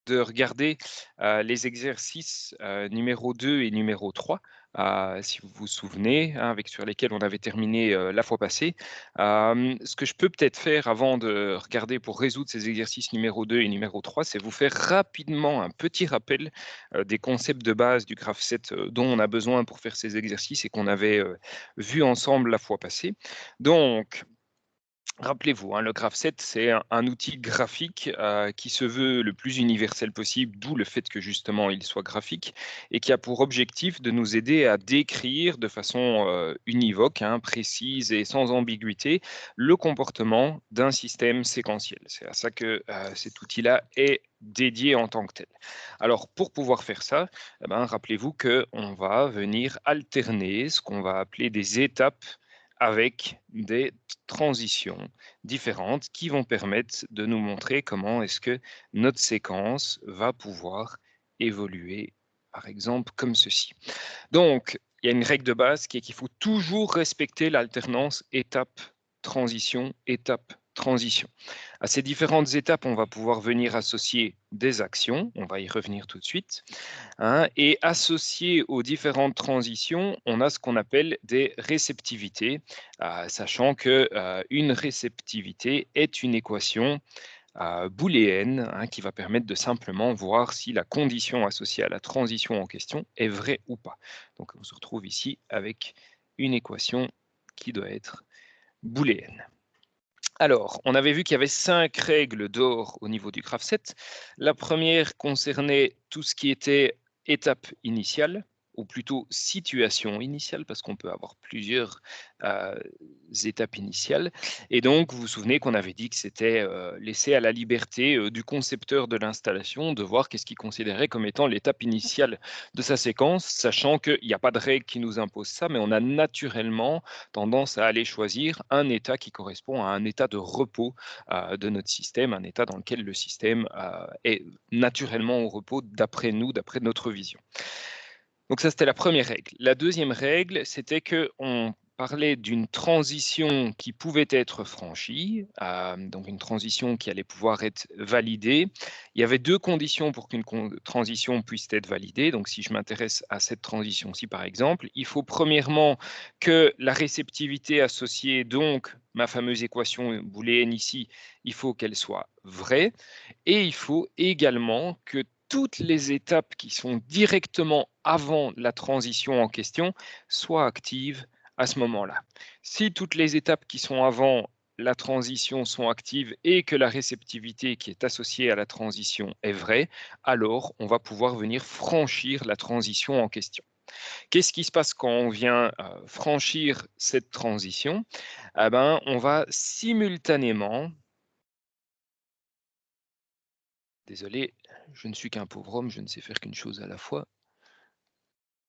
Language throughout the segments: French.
de regarder les exercices numéro 2 et numéro 3, si vous vous souvenez, hein, sur lesquels on avait terminé la fois passée. Ce que je peux peut-être faire avant de regarder pour résoudre ces exercices numéro 2 et numéro 3, c'est vous faire rapidement un petit rappel des concepts de base du graph 7 dont on a besoin pour faire ces exercices et qu'on avait vu ensemble la fois passée. Donc, rappelez-vous, hein, le graph 7, c'est un outil graphique qui se veut le plus universel possible, d'où le fait que justement il soit graphique, et qui a pour objectif de nous aider à décrire de façon univoque, hein, précise et sans ambiguïté le comportement d'un système séquentiel. C'est à ça que cet outil-là est dédié en tant que tel. Alors pour pouvoir faire ça, eh ben, rappelez-vous qu'on va venir alterner ce qu'on va appeler des étapes avec des transitions différentes qui vont permettre de nous montrer comment est-ce que notre séquence va pouvoir évoluer, par exemple comme ceci. Donc, il y a une règle de base qui est qu'il faut toujours respecter l'alternance étape-transition, étape-transition. À ces différentes étapes, on va pouvoir venir associer des actions, on va y revenir tout de suite, hein, et associé aux différentes transitions, on a ce qu'on appelle des réceptivités, sachant qu'une réceptivité est une équation booléenne, hein, qui va permettre de simplement voir si la condition associée à la transition en question est vraie ou pas. Donc on se retrouve ici avec une équation qui doit être booléenne. Alors, on avait vu qu'il y avait 5 règles d'or au niveau du graph 7. La première concernait tout ce qui était étape initiale, ou plutôt situation initiale, parce qu'on peut avoir plusieurs euh, étapes initiales. Et donc, vous vous souvenez qu'on avait dit que c'était laissé à la liberté du concepteur de l'installation de voir qu'est-ce qu'il considérait comme étant l'étape initiale de sa séquence, sachant qu'il n'y a pas de règle qui nous impose ça, mais on a naturellement tendance à aller choisir un état qui correspond à un état de repos de notre système, un état dans lequel le système est naturellement au repos d'après nous, d'après notre vision. Donc ça, c'était la première règle. La deuxième règle, c'était qu'on parlait d'une transition qui pouvait être franchie, donc une transition qui allait pouvoir être validée. Il y avait deux conditions pour qu'une transition puisse être validée. Donc si je m'intéresse à cette transition-ci, par exemple, il faut premièrement que la réceptivité associée, donc ma fameuse équation booléenne ici, il faut qu'elle soit vraie. Et il faut également que toutes les étapes qui sont directement avant la transition en question soient actives à ce moment-là. Si toutes les étapes qui sont avant la transition sont actives et que la réceptivité qui est associée à la transition est vraie, alors on va pouvoir venir franchir la transition en question. Qu'est-ce qui se passe quand on vient franchir cette transition? Eh ben, on va simultanément, désolé, je ne suis qu'un pauvre homme, je ne sais faire qu'une chose à la fois.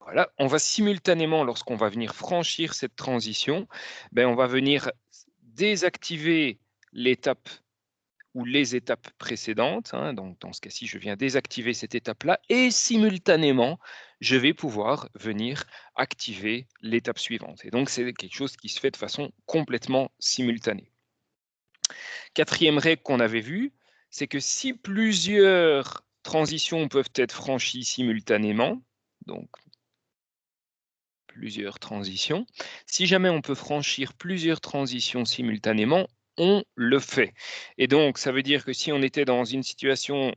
Voilà, on va simultanément, lorsqu'on va venir franchir cette transition, ben, on va venir désactiver l'étape ou les étapes précédentes, hein. Donc, dans ce cas-ci, je viens désactiver cette étape-là et simultanément, je vais pouvoir venir activer l'étape suivante. Et donc, c'est quelque chose qui se fait de façon complètement simultanée. Quatrième règle qu'on avait vue, c'est que si plusieurs transitions peuvent être franchies simultanément, donc plusieurs transitions, si jamais on peut franchir plusieurs transitions simultanément, on le fait. Et donc, ça veut dire que si on était dans une situation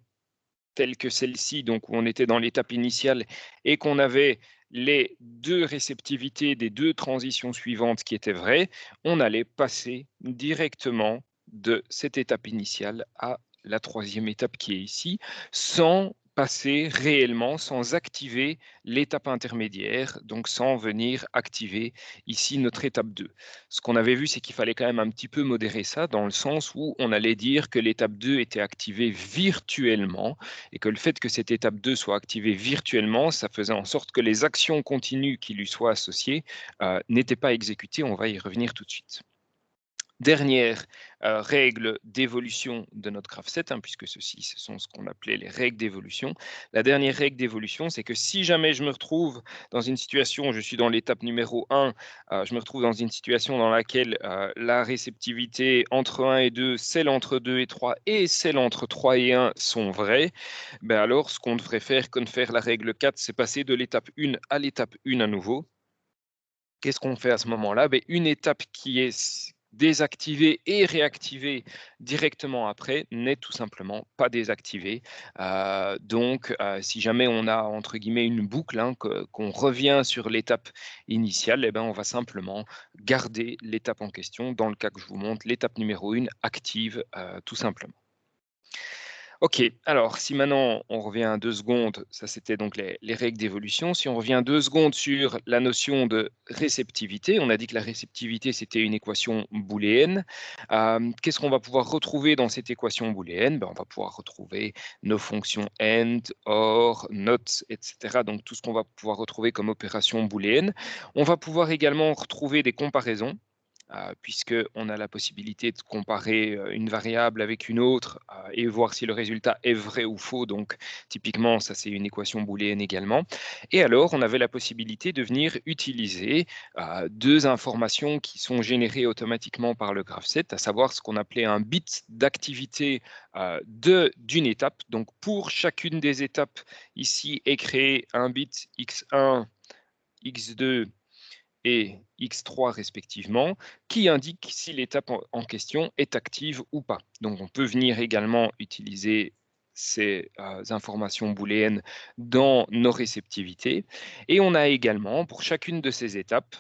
telle que celle-ci, donc où on était dans l'étape initiale et qu'on avait les deux réceptivités des deux transitions suivantes qui étaient vraies, on allait passer directement de cette étape initiale à la troisième étape qui est ici, sans passer réellement, sans activer l'étape intermédiaire, donc sans venir activer ici notre étape 2. Ce qu'on avait vu, c'est qu'il fallait quand même un petit peu modérer ça, dans le sens où on allait dire que l'étape 2 était activée virtuellement, et que le fait que cette étape 2 soit activée virtuellement, ça faisait en sorte que les actions continues qui lui soient associées n'étaient pas exécutées. On va y revenir tout de suite. Dernière règle d'évolution de notre graph set, hein, puisque ceci, ce sont ce qu'on appelait les règles d'évolution. La dernière règle d'évolution, c'est que si jamais je me retrouve dans une situation, je suis dans l'étape numéro 1, je me retrouve dans une situation dans laquelle la réceptivité entre 1 et 2, celle entre 2 et 3 et celle entre 3 et 1 sont vraies, ben alors ce qu'on devrait faire, comme faire la règle 4, c'est passer de l'étape 1 à l'étape 1 à nouveau. Qu'est-ce qu'on fait à ce moment-là? Beh, une étape qui est désactivée et réactivée directement après n'est tout simplement pas désactivée. Donc, si jamais on a entre guillemets «une boucle», hein, qu'on revient sur l'étape initiale, eh ben, on va simplement garder l'étape en question. Dans le cas que je vous montre, l'étape numéro 1 active, tout simplement. OK, alors si maintenant on revient à 2 secondes, ça c'était donc les règles d'évolution. Si on revient 2 secondes sur la notion de réceptivité, on a dit que la réceptivité c'était une équation booléenne. Qu'est-ce qu'on va pouvoir retrouver dans cette équation booléenne? Ben, on va pouvoir retrouver nos fonctions AND, OR, NOT, et cetera, donc tout ce qu'on va pouvoir retrouver comme opération booléenne. On va pouvoir également retrouver des comparaisons, puisqu'on a la possibilité de comparer une variable avec une autre et voir si le résultat est vrai ou faux. Donc, typiquement, ça, c'est une équation booléenne également. Et alors, on avait la possibilité de venir utiliser deux informations qui sont générées automatiquement par le graphset, à savoir ce qu'on appelait un bit d'activité d'une étape. Donc, pour chacune des étapes, ici est créé un bit x1, x2 et X3 respectivement, qui indique si l'étape en question est active ou pas. Donc on peut venir également utiliser ces informations booléennes dans nos réceptivités. Et on a également, pour chacune de ces étapes,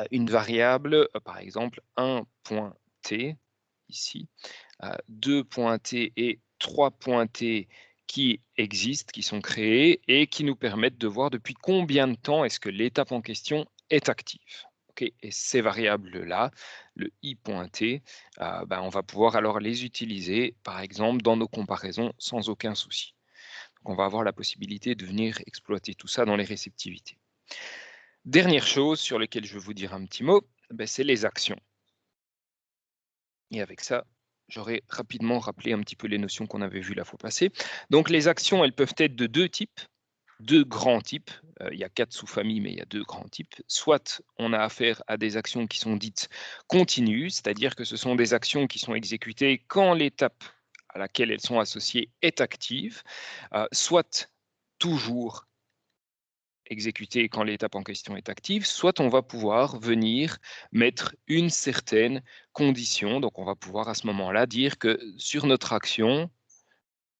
une variable, par exemple 1.t, ici, 2.t et 3.t qui existent, qui sont créés et qui nous permettent de voir depuis combien de temps est-ce que l'étape en question est active. Okay. Et ces variables-là, le i.t, ben, on va pouvoir alors les utiliser, par exemple, dans nos comparaisons sans aucun souci. Donc, on va avoir la possibilité de venir exploiter tout ça dans les réceptivités. Dernière chose sur laquelle je veux vous dire un petit mot, ben, c'est les actions. Et avec ça, j'aurais rapidement rappelé un petit peu les notions qu'on avait vues la fois passée. Donc les actions, elles peuvent être de deux types, deux grands types. Il y a 4 sous-familles, mais il y a deux grands types. Soit on a affaire à des actions qui sont dites continues, c'est-à-dire que ce sont des actions qui sont exécutées quand l'étape à laquelle elles sont associées est active, soit toujours exécuter quand l'étape en question est active, soit on va pouvoir venir mettre une certaine condition. Donc on va pouvoir à ce moment-là dire que sur notre action,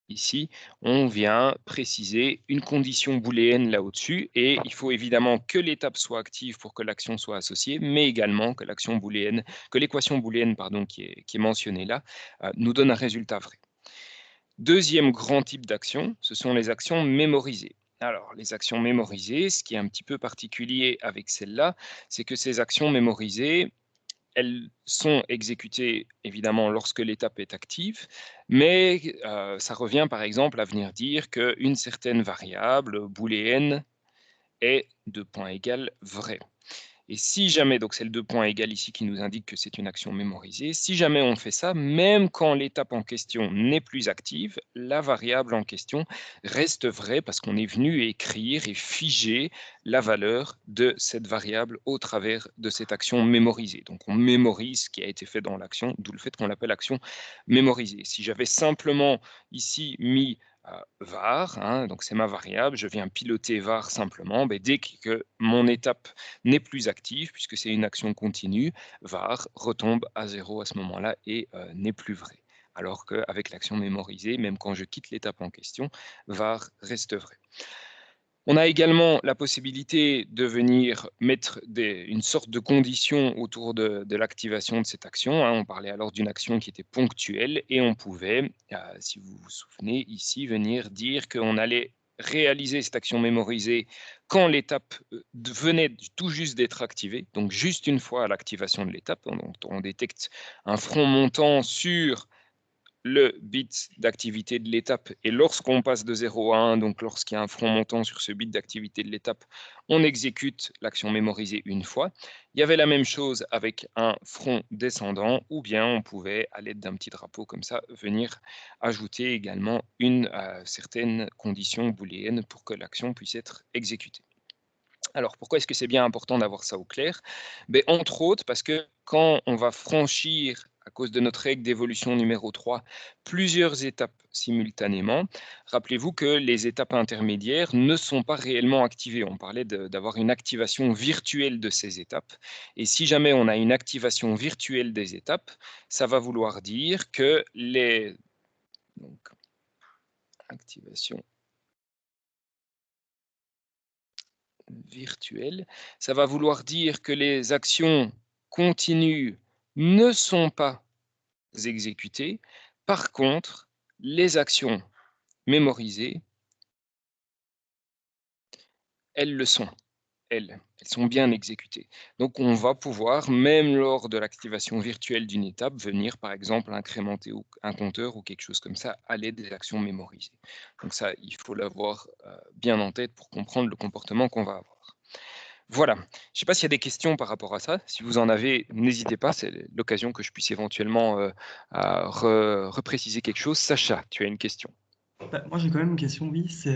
ici, on vient préciser une condition booléenne là au-dessus et il faut évidemment que l'étape soit active pour que l'action soit associée, mais également que l'action booléenne, que l'équation booléenne pardon, qui est mentionnée là, nous donne un résultat vrai. Deuxième grand type d'action, ce sont les actions mémorisées. Alors, les actions mémorisées, ce qui est un petit peu particulier avec celle-là, c'est que ces actions mémorisées, elles sont exécutées évidemment lorsque l'étape est active, mais ça revient par exemple à venir dire qu'une certaine variable booléenne est de point égal vrai. Et si jamais, donc c'est le deux points égal ici qui nous indique que c'est une action mémorisée, si jamais on fait ça, même quand l'étape en question n'est plus active, la variable en question reste vraie parce qu'on est venu écrire et figer la valeur de cette variable au travers de cette action mémorisée. Donc on mémorise ce qui a été fait dans l'action, d'où le fait qu'on l'appelle action mémorisée. Si j'avais simplement ici mis var, hein, donc c'est ma variable, je viens piloter var simplement, ben, dès que mon étape n'est plus active, puisque c'est une action continue, var retombe à 0 à ce moment-là et n'est plus vrai. Alors qu'avec l'action mémorisée, même quand je quitte l'étape en question, var reste vrai. On a également la possibilité de venir mettre une sorte de condition autour de l'activation de cette action, hein. On parlait alors d'une action qui était ponctuelle et on pouvait, si vous vous souvenez ici, venir dire qu'on allait réaliser cette action mémorisée quand l'étape venait tout juste d'être activée, donc juste une fois à l'activation de l'étape. On détecte un front montant sur le bit d'activité de l'étape et lorsqu'on passe de 0 à 1, donc lorsqu'il y a un front montant sur ce bit d'activité de l'étape, on exécute l'action mémorisée une fois. Il y avait la même chose avec un front descendant ou bien on pouvait, à l'aide d'un petit drapeau comme ça, venir ajouter également une certaine condition booléenne pour que l'action puisse être exécutée. Alors, pourquoi est-ce que c'est bien important d'avoir ça au clair? Ben, entre autres, parce que quand on va franchir, à cause de notre règle d'évolution numéro 3, plusieurs étapes simultanément, rappelez-vous que les étapes intermédiaires ne sont pas réellement activées. On parlait d'avoir une activation virtuelle de ces étapes. Et si jamais on a une activation virtuelle des étapes, ça va vouloir dire que les... Donc, activation virtuelle, ça va vouloir dire que les actions continues ne sont pas exécutées. Par contre, les actions mémorisées, elles le sont. Elles sont bien exécutées. Donc on va pouvoir, même lors de l'activation virtuelle d'une étape, venir par exemple incrémenter un compteur ou quelque chose comme ça à l'aide des actions mémorisées. Donc ça, il faut l'avoir bien en tête pour comprendre le comportement qu'on va avoir. Voilà. Je ne sais pas s'il y a des questions par rapport à ça. Si vous en avez, n'hésitez pas, c'est l'occasion que je puisse éventuellement repréciser quelque chose. Sacha, tu as une question. Bah, moi, j'ai quand même une question, oui. C'est,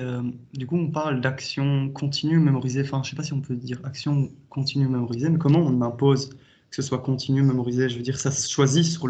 du coup, on parle d'action continue mémorisée. Enfin, je sais pas si on peut dire action continue mémorisée, mais comment on impose que ce soit continu mémorisé? Je veux dire, ça se choisit sur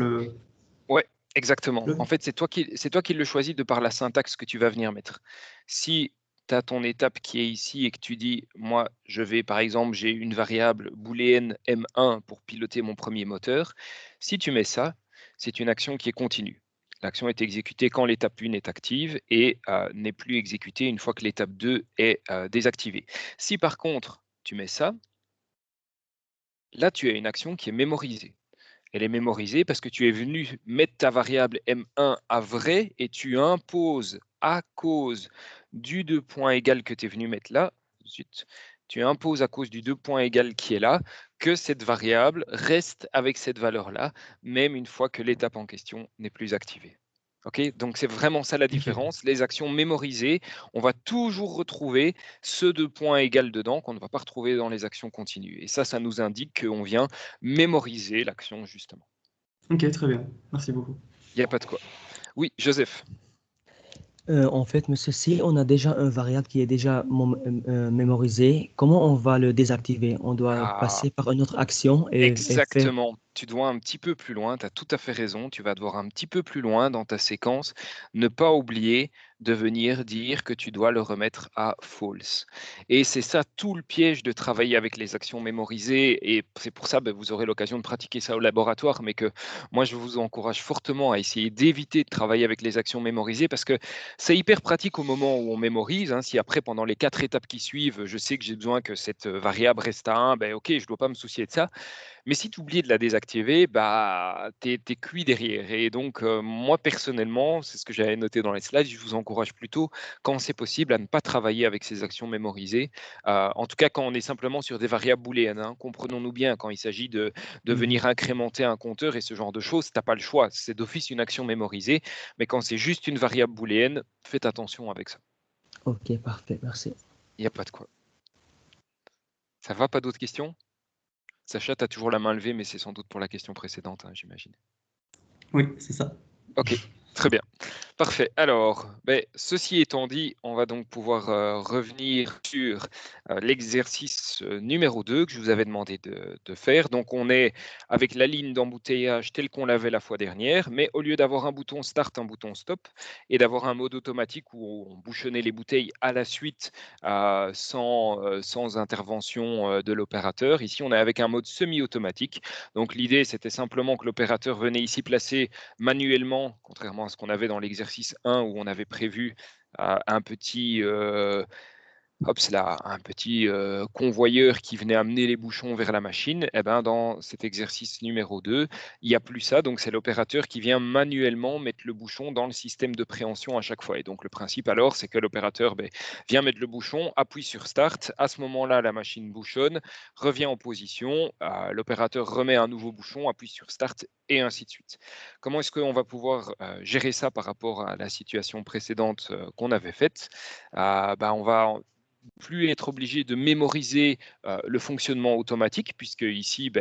Ouais, exactement. En le... fait, c'est toi qui le choisis de par la syntaxe que tu vas venir mettre. Si tu as ton étape qui est ici et que tu dis, moi, je vais, par exemple, j'ai une variable booléenne M1 pour piloter mon premier moteur. Si tu mets ça, c'est une action qui est continue. L'action est exécutée quand l'étape 1 est active et n'est plus exécutée une fois que l'étape 2 est désactivée. Si par contre, tu mets ça, là, tu as une action qui est mémorisée. Elle est mémorisée parce que tu es venu mettre ta variable M1 à vrai et tu imposes à cause du 2 points égal que tu es venu mettre là, zut, tu imposes à cause du 2 points égal qui est là, que cette variable reste avec cette valeur-là, même une fois que l'étape en question n'est plus activée. Ok, donc c'est vraiment ça la Ok, différence. Les actions mémorisées, on va toujours retrouver ce 2 points égal dedans qu'on ne va pas retrouver dans les actions continues. Et ça nous indique qu'on vient mémoriser l'action, justement. ok, très bien. Merci beaucoup. Il n'y a pas de quoi. Oui, Joseph. En fait, monsieur, si on a déjà un variable qui est déjà mémorisé, comment on va le désactiver? On doit Ah, passer par une autre action et faire... exactement. Tu dois un petit peu plus loin, tu as tout à fait raison. Tu vas devoir un petit peu plus loin dans ta séquence. Ne pas oublier de venir dire que tu dois le remettre à false. Et c'est ça tout le piège de travailler avec les actions mémorisées. Et c'est pour ça, vous aurez l'occasion de pratiquer ça au laboratoire, mais que moi, je vous encourage fortement à essayer d'éviter de travailler avec les actions mémorisées parce que c'est hyper pratique au moment où on mémorise, hein. Si après, pendant les 4 étapes qui suivent, je sais que j'ai besoin que cette variable reste à 1, ben ok, je ne dois pas me soucier de ça. Mais si tu oublies de la désactiver, bah, tu es cuit derrière. Et donc, moi, personnellement, c'est ce que j'avais noté dans les slides, je vous encourage plutôt, quand c'est possible, à ne pas travailler avec ces actions mémorisées. En tout cas, quand on est simplement sur des variables booléennes, hein. Comprenons-nous bien, quand il s'agit de Mhm. venir incrémenter un compteur et ce genre de choses, tu n'as pas le choix. C'est d'office une action mémorisée. Mais quand c'est juste une variable booléenne, faites attention avec ça. Ok, parfait, merci. Il n'y a pas de quoi. Ça va, pas d'autres questions? Sacha, tu as toujours la main levée, mais c'est sans doute pour la question précédente, hein, j'imagine. Oui, c'est ça. Ok, très bien. Parfait. Alors, ceci étant dit, on va donc pouvoir revenir sur l'exercice numéro 2 que je vous avais demandé de faire. Donc, on est avec la ligne d'embouteillage telle qu'on l'avait la fois dernière, mais au lieu d'avoir un bouton start, un bouton stop, et d'avoir un mode automatique où on bouchonnait les bouteilles à la suite sans intervention de l'opérateur, ici, on est avec un mode semi-automatique. Donc, l'idée, c'était simplement que l'opérateur venait ici placer manuellement, contrairement à ce qu'on avait dans l'exercice 1 où on avait prévu un petit hop, c'est là un petit convoyeur qui venait amener les bouchons vers la machine. Et ben, dans cet exercice numéro 2, il n'y a plus ça. Donc, c'est l'opérateur qui vient manuellement mettre le bouchon dans le système de préhension à chaque fois. Et donc, le principe alors, c'est que l'opérateur vient mettre le bouchon, appuie sur Start. À ce moment-là, la machine bouchonne, revient en position. L'opérateur remet un nouveau bouchon, appuie sur Start et ainsi de suite. Comment est-ce qu'on va pouvoir gérer ça par rapport à la situation précédente qu'on avait faite? On va plus être obligé de mémoriser le fonctionnement automatique, puisque ici,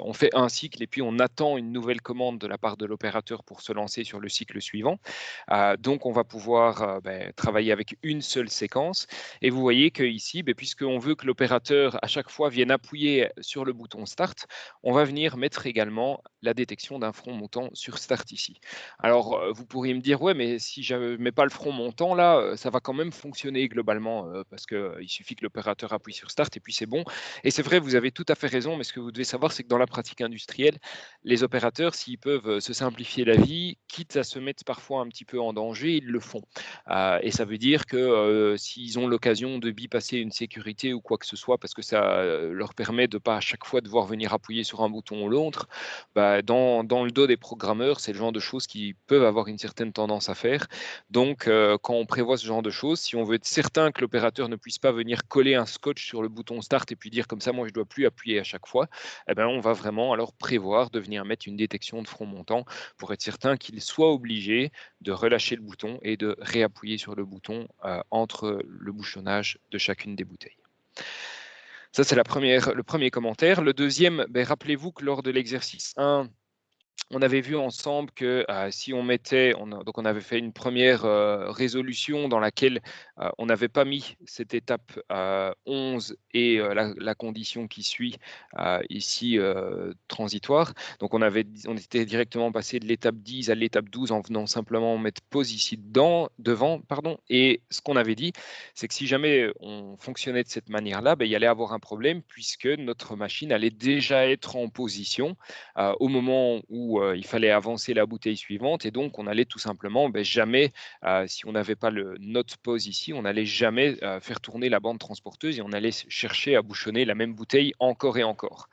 on fait un cycle et puis on attend une nouvelle commande de la part de l'opérateur pour se lancer sur le cycle suivant. Donc, on va pouvoir travailler avec une seule séquence. Et vous voyez qu'ici, puisqu'on veut que l'opérateur, à chaque fois, vienne appuyer sur le bouton Start, on va venir mettre également la détection d'un front montant sur Start ici. Alors, vous pourriez me dire, ouais, mais si je ne mets pas le front montant, là, ça va quand même fonctionner globalement, parce qu'il suffit que l'opérateur appuie sur Start et puis c'est bon. Et c'est vrai, vous avez tout à fait raison, mais ce que vous devez savoir, c'est que dans la pratique industrielle, les opérateurs, s'ils peuvent se simplifier la vie, quitte à se mettre parfois un petit peu en danger, ils le font. Et ça veut dire que s'ils ont l'occasion de bypasser une sécurité ou quoi que ce soit, parce que ça leur permet de ne pas à chaque fois devoir venir appuyer sur un bouton ou l'autre, dans le dos des programmeurs, c'est le genre de choses qui peuvent avoir une certaine tendance à faire. Donc, quand on prévoit ce genre de choses, si on veut être certain que l'opérateur ne puisse pas venir coller un scotch sur le bouton Start et puis dire comme ça, moi, je ne dois plus appuyer à chaque fois, on va vraiment alors prévoir de venir mettre une détection de front montant pour être certain qu'il soit obligé de relâcher le bouton et de réappuyer sur le bouton entre le bouchonnage de chacune des bouteilles. Ça, c'est le premier commentaire. Le deuxième, rappelez-vous que lors de l'exercice 1, on avait vu ensemble que si on mettait, donc on avait fait une première résolution dans laquelle on n'avait pas mis cette étape 11 et la condition qui suit ici transitoire. Donc on était directement passé de l'étape 10 à l'étape 12 en venant simplement mettre pause ici devant. Et ce qu'on avait dit, c'est que si jamais on fonctionnait de cette manière-là, il y allait avoir un problème puisque notre machine allait déjà être en position au moment où il fallait avancer la bouteille suivante. Et donc, on allait tout simplement jamais, si on n'avait pas le note pause ici, on n'allait jamais faire tourner la bande transporteuse et on allait chercher à bouchonner la même bouteille encore et encore.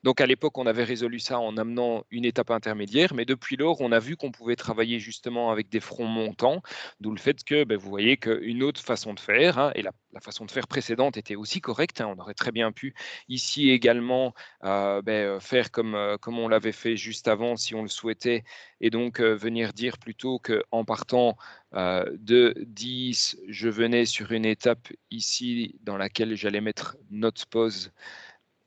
Donc, à l'époque, on avait résolu ça en amenant une étape intermédiaire, mais depuis lors, on a vu qu'on pouvait travailler justement avec des fronts montants, d'où le fait que vous voyez qu'une autre façon de faire, et la façon de faire précédente était aussi correcte, on aurait très bien pu ici également faire comme on l'avait fait juste avant si on le souhaitait, et donc venir dire plutôt qu'en partant de 10, je venais sur une étape ici dans laquelle j'allais mettre note pause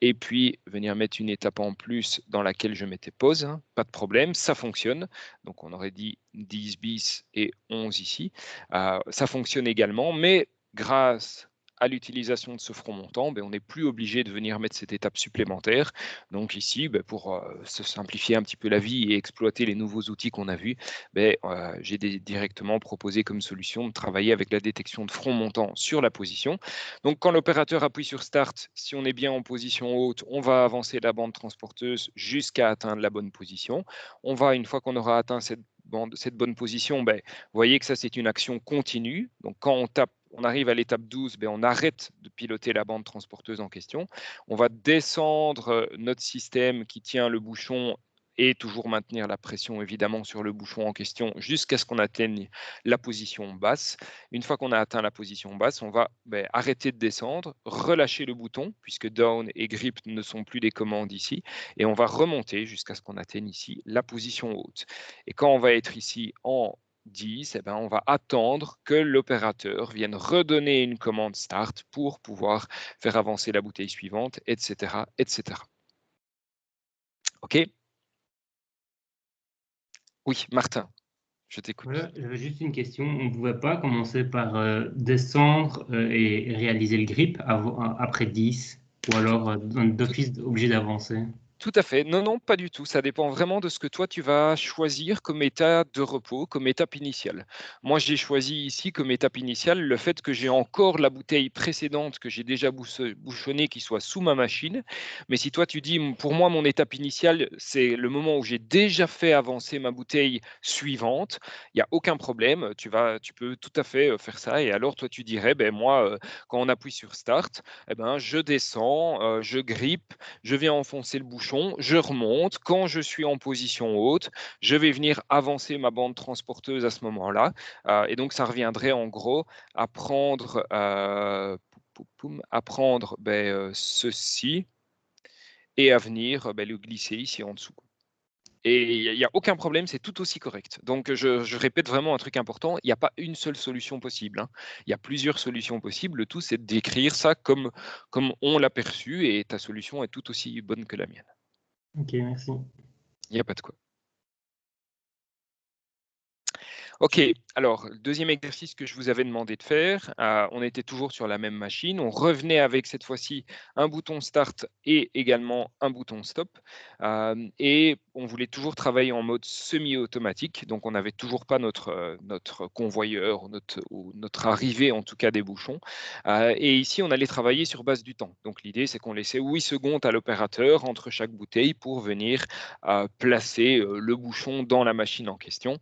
et puis venir mettre une étape en plus dans laquelle je mettais pause, pas de problème, ça fonctionne. Donc on aurait dit 10 bis et 11 ici. Ça fonctionne également, mais grâce à l'utilisation de ce front montant, on n'est plus obligé de venir mettre cette étape supplémentaire. Donc ici, pour se simplifier un petit peu la vie et exploiter les nouveaux outils qu'on a vus, j'ai directement proposé comme solution de travailler avec la détection de front montant sur la position. Donc, quand l'opérateur appuie sur Start, si on est bien en position haute, on va avancer la bande transporteuse jusqu'à atteindre la bonne position. On va, une fois qu'on aura atteint cette bonne position, vous voyez que ça, c'est une action continue. Donc, quand on arrive à l'étape 12, on arrête de piloter la bande transporteuse en question. On va descendre notre système qui tient le bouchon et toujours maintenir la pression évidemment sur le bouchon en question jusqu'à ce qu'on atteigne la position basse. Une fois qu'on a atteint la position basse, on va arrêter de descendre, relâcher le bouton, puisque down et grip ne sont plus des commandes ici, et on va remonter jusqu'à ce qu'on atteigne ici la position haute. Et quand on va être ici en 10, on va attendre que l'opérateur vienne redonner une commande start pour pouvoir faire avancer la bouteille suivante, etc. etc. OK? Oui, Martin, je t'écoute. Voilà, j'avais juste une question. On ne pouvait pas commencer par descendre et réaliser le grip après 10, ou alors d'office obligé d'avancer? Tout à fait. Non, non, pas du tout. Ça dépend vraiment de ce que toi tu vas choisir comme état de repos, comme étape initiale. Moi, j'ai choisi ici comme étape initiale le fait que j'ai encore la bouteille précédente que j'ai déjà bouchonnée qui soit sous ma machine. Mais si toi tu dis, pour moi, mon étape initiale, c'est le moment où j'ai déjà fait avancer ma bouteille suivante, il n'y a aucun problème. Tu peux tout à fait faire ça. Et alors, toi, tu dirais, ben moi, quand on appuie sur Start, eh ben, je descends, je grippe, je viens enfoncer le bouchon, je remonte. Quand je suis en position haute, je vais venir avancer ma bande transporteuse à ce moment-là. Et donc, ça reviendrait en gros à prendre, ceci et à venir le glisser ici en dessous. Et il n'y a aucun problème, c'est tout aussi correct. Donc, je répète vraiment un truc important, il n'y a pas une seule solution possible, hein. Il y a plusieurs solutions possibles. Le tout, c'est de décrire ça comme on l'a perçu et ta solution est tout aussi bonne que la mienne. Ok, merci. Il n'y a pas de quoi. Ok, alors, deuxième exercice que je vous avais demandé de faire, on était toujours sur la même machine. On revenait avec cette fois-ci un bouton Start et également un bouton Stop. Et on voulait toujours travailler en mode semi-automatique. Donc, on n'avait toujours pas notre convoyeur ou notre arrivée, en tout cas, des bouchons. Et ici, on allait travailler sur base du temps. Donc, l'idée, c'est qu'on laissait 8 secondes à l'opérateur entre chaque bouteille pour venir placer le bouchon dans la machine en question.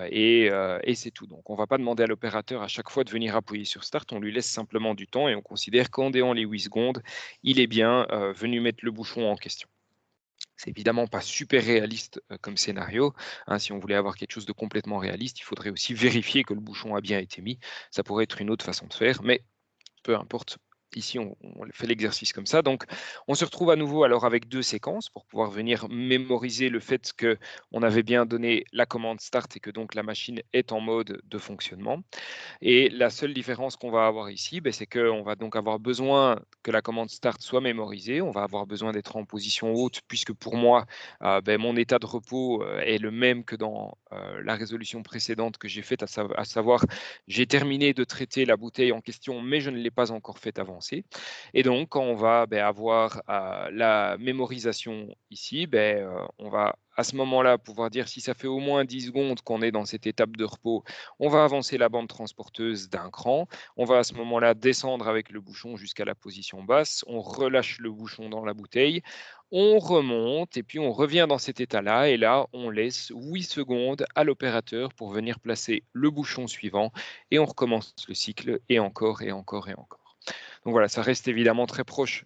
Et c'est tout. Donc, on ne va pas demander à l'opérateur à chaque fois de venir appuyer sur Start. On lui laisse simplement du temps et on considère qu'en déant les 8 secondes, il est bien venu mettre le bouchon en question. C'est évidemment pas super réaliste comme scénario, hein. Si on voulait avoir quelque chose de complètement réaliste, il faudrait aussi vérifier que le bouchon a bien été mis. Ça pourrait être une autre façon de faire, mais peu importe. Ici, on fait l'exercice comme ça. Donc, on se retrouve à nouveau alors avec 2 séquences pour pouvoir venir mémoriser le fait qu'on avait bien donné la commande Start et que donc la machine est en mode de fonctionnement. Et la seule différence qu'on va avoir ici, c'est qu'on va donc avoir besoin que la commande Start soit mémorisée. On va avoir besoin d'être en position haute puisque pour moi, mon état de repos est le même que dans la résolution précédente que j'ai faite, à savoir j'ai terminé de traiter la bouteille en question, mais je ne l'ai pas encore fait avancer. Et donc, quand on va avoir la mémorisation ici, on va à ce moment-là pouvoir dire si ça fait au moins 10 secondes qu'on est dans cette étape de repos, on va avancer la bande transporteuse d'un cran. On va à ce moment-là descendre avec le bouchon jusqu'à la position basse. On relâche le bouchon dans la bouteille. On remonte et puis on revient dans cet état-là. Et là, on laisse 8 secondes à l'opérateur pour venir placer le bouchon suivant. Et on recommence le cycle et encore et encore et encore. Donc voilà, ça reste évidemment très proche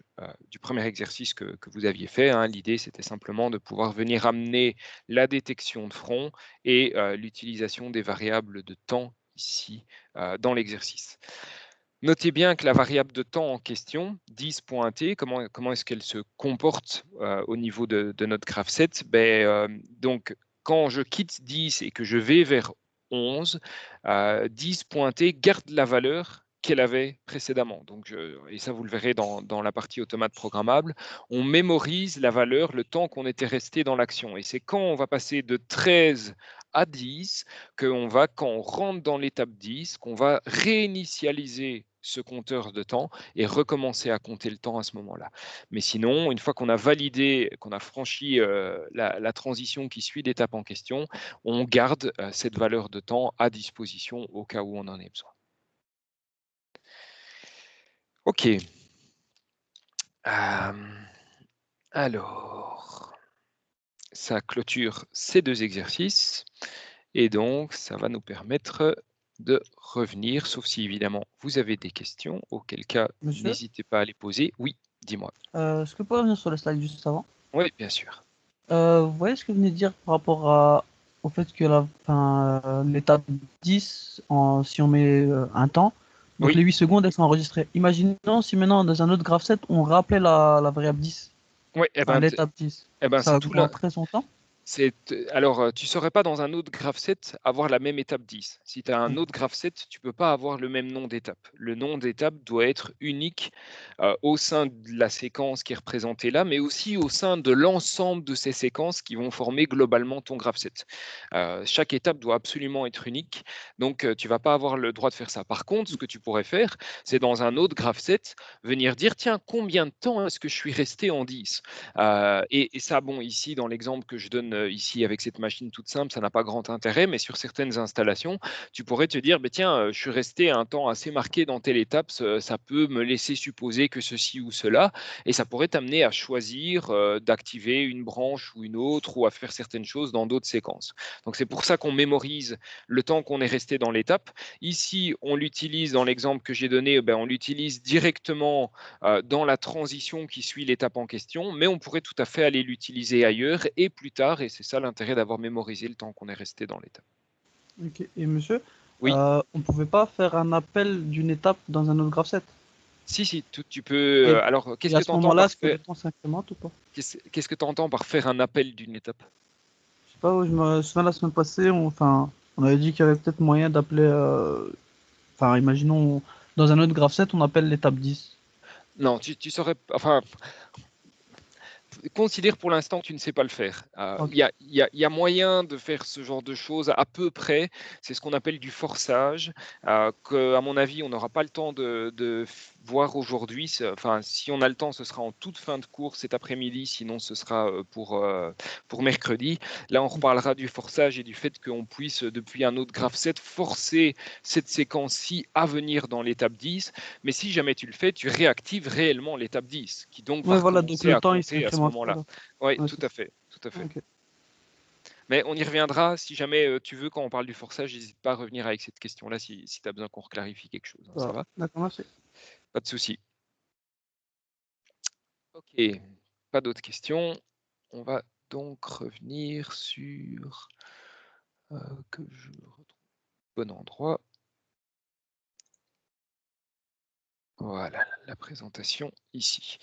du premier exercice que vous aviez fait, hein. L'idée, c'était simplement de pouvoir venir amener la détection de front et l'utilisation des variables de temps ici dans l'exercice. Notez bien que la variable de temps en question, 10.t, comment est-ce qu'elle se comporte au niveau de notre graph set? Donc, quand je quitte 10 et que je vais vers 11, 10.t garde la valeur qu'elle avait précédemment. Donc, et ça, vous le verrez dans la partie automate programmable, on mémorise la valeur, le temps qu'on était resté dans l'action. Et c'est quand on va passer de 13 à 10 quand on rentre dans l'étape 10, qu'on va réinitialiser ce compteur de temps et recommencer à compter le temps à ce moment-là. Mais sinon, une fois qu'on a validé, qu'on a franchi la transition qui suit l'étape en question, on garde cette valeur de temps à disposition au cas où on en ait besoin. Ok. Alors, ça clôture ces 2 exercices et donc ça va nous permettre de revenir, sauf si évidemment vous avez des questions, auquel cas Monsieur, n'hésitez pas à les poser. Oui, dis-moi. est-ce que vous pouvez revenir sur le slide juste avant? Oui, bien sûr. Vous voyez ce que vous venez de dire par rapport au fait que l'étape 10, si on met un temps, donc Oui. les 8 secondes, elles sont enregistrées. Imaginons si maintenant, dans un autre graph set, on rappelait la variable 10, Oui, l'étape 10, ça c'est tout là. augmenterait son temps? Alors, tu ne saurais pas dans un autre graph set avoir la même étape 10. Si tu as un autre graph set, tu ne peux pas avoir le même nom d'étape. Le nom d'étape doit être unique au sein de la séquence qui est représentée là, mais aussi au sein de l'ensemble de ces séquences qui vont former globalement ton graph set. Chaque étape doit absolument être unique, donc tu ne vas pas avoir le droit de faire ça. Par contre, ce que tu pourrais faire, c'est dans un autre graph set, venir dire, tiens, combien de temps est-ce que je suis resté en 10 ? Et ça, bon, ici, dans l'exemple que je donne ici avec cette machine toute simple, ça n'a pas grand intérêt, mais sur certaines installations, tu pourrais te dire, tiens, je suis resté un temps assez marqué dans telle étape, ça peut me laisser supposer que ceci ou cela, et ça pourrait t'amener à choisir d'activer une branche ou une autre, ou à faire certaines choses dans d'autres séquences. Donc c'est pour ça qu'on mémorise le temps qu'on est resté dans l'étape. Ici, on l'utilise dans l'exemple que j'ai donné, on l'utilise directement dans la transition qui suit l'étape en question, mais on pourrait tout à fait aller l'utiliser ailleurs et plus tard, et c'est ça l'intérêt d'avoir mémorisé le temps qu'on est resté dans l'étape. Ok. Et monsieur, Oui. on ne pouvait pas faire un appel d'une étape dans un autre graph set? Si, tu peux. Et- Alors, qu'est-ce Et à que ce tu entends moment-là, par est-ce que le temps s'incrémente ou pas? qu'est-ce que tu entends par faire un appel d'une étape? Je sais pas, je me souviens la semaine passée, on avait dit qu'il y avait peut-être moyen d'appeler. Enfin, imaginons, dans un autre graph set, on appelle l'étape 10. Non, tu saurais. Enfin, considère pour l'instant que tu ne sais pas le faire. Ok. Il y a moyen de faire ce genre de choses à peu près. C'est ce qu'on appelle du forçage, que, à mon avis, on n'aura pas le temps de voir aujourd'hui. Enfin, si on a le temps, ce sera en toute fin de cours cet après-midi. Sinon, ce sera pour mercredi. Là, on reparlera du forçage et du fait qu'on puisse, depuis un autre graph set, forcer cette séquence-ci à venir dans l'étape 10. Mais si jamais tu le fais, tu réactives réellement l'étape 10, qui donc va Ouais, voilà, donc recommencer le à temps, il compter à ce s'incrémente. moment-là. Oui, Ouais, tout à fait, tout à fait. Ok. Mais on y reviendra. Si jamais tu veux, quand on parle du forçage, n'hésite pas à revenir avec cette question-là si tu as besoin qu'on reclarifie quelque chose. Ça va? D'accord, merci. Pas de souci. Ok, pas d'autres questions. On va donc revenir sur que je retrouve le bon endroit. Voilà, la présentation ici.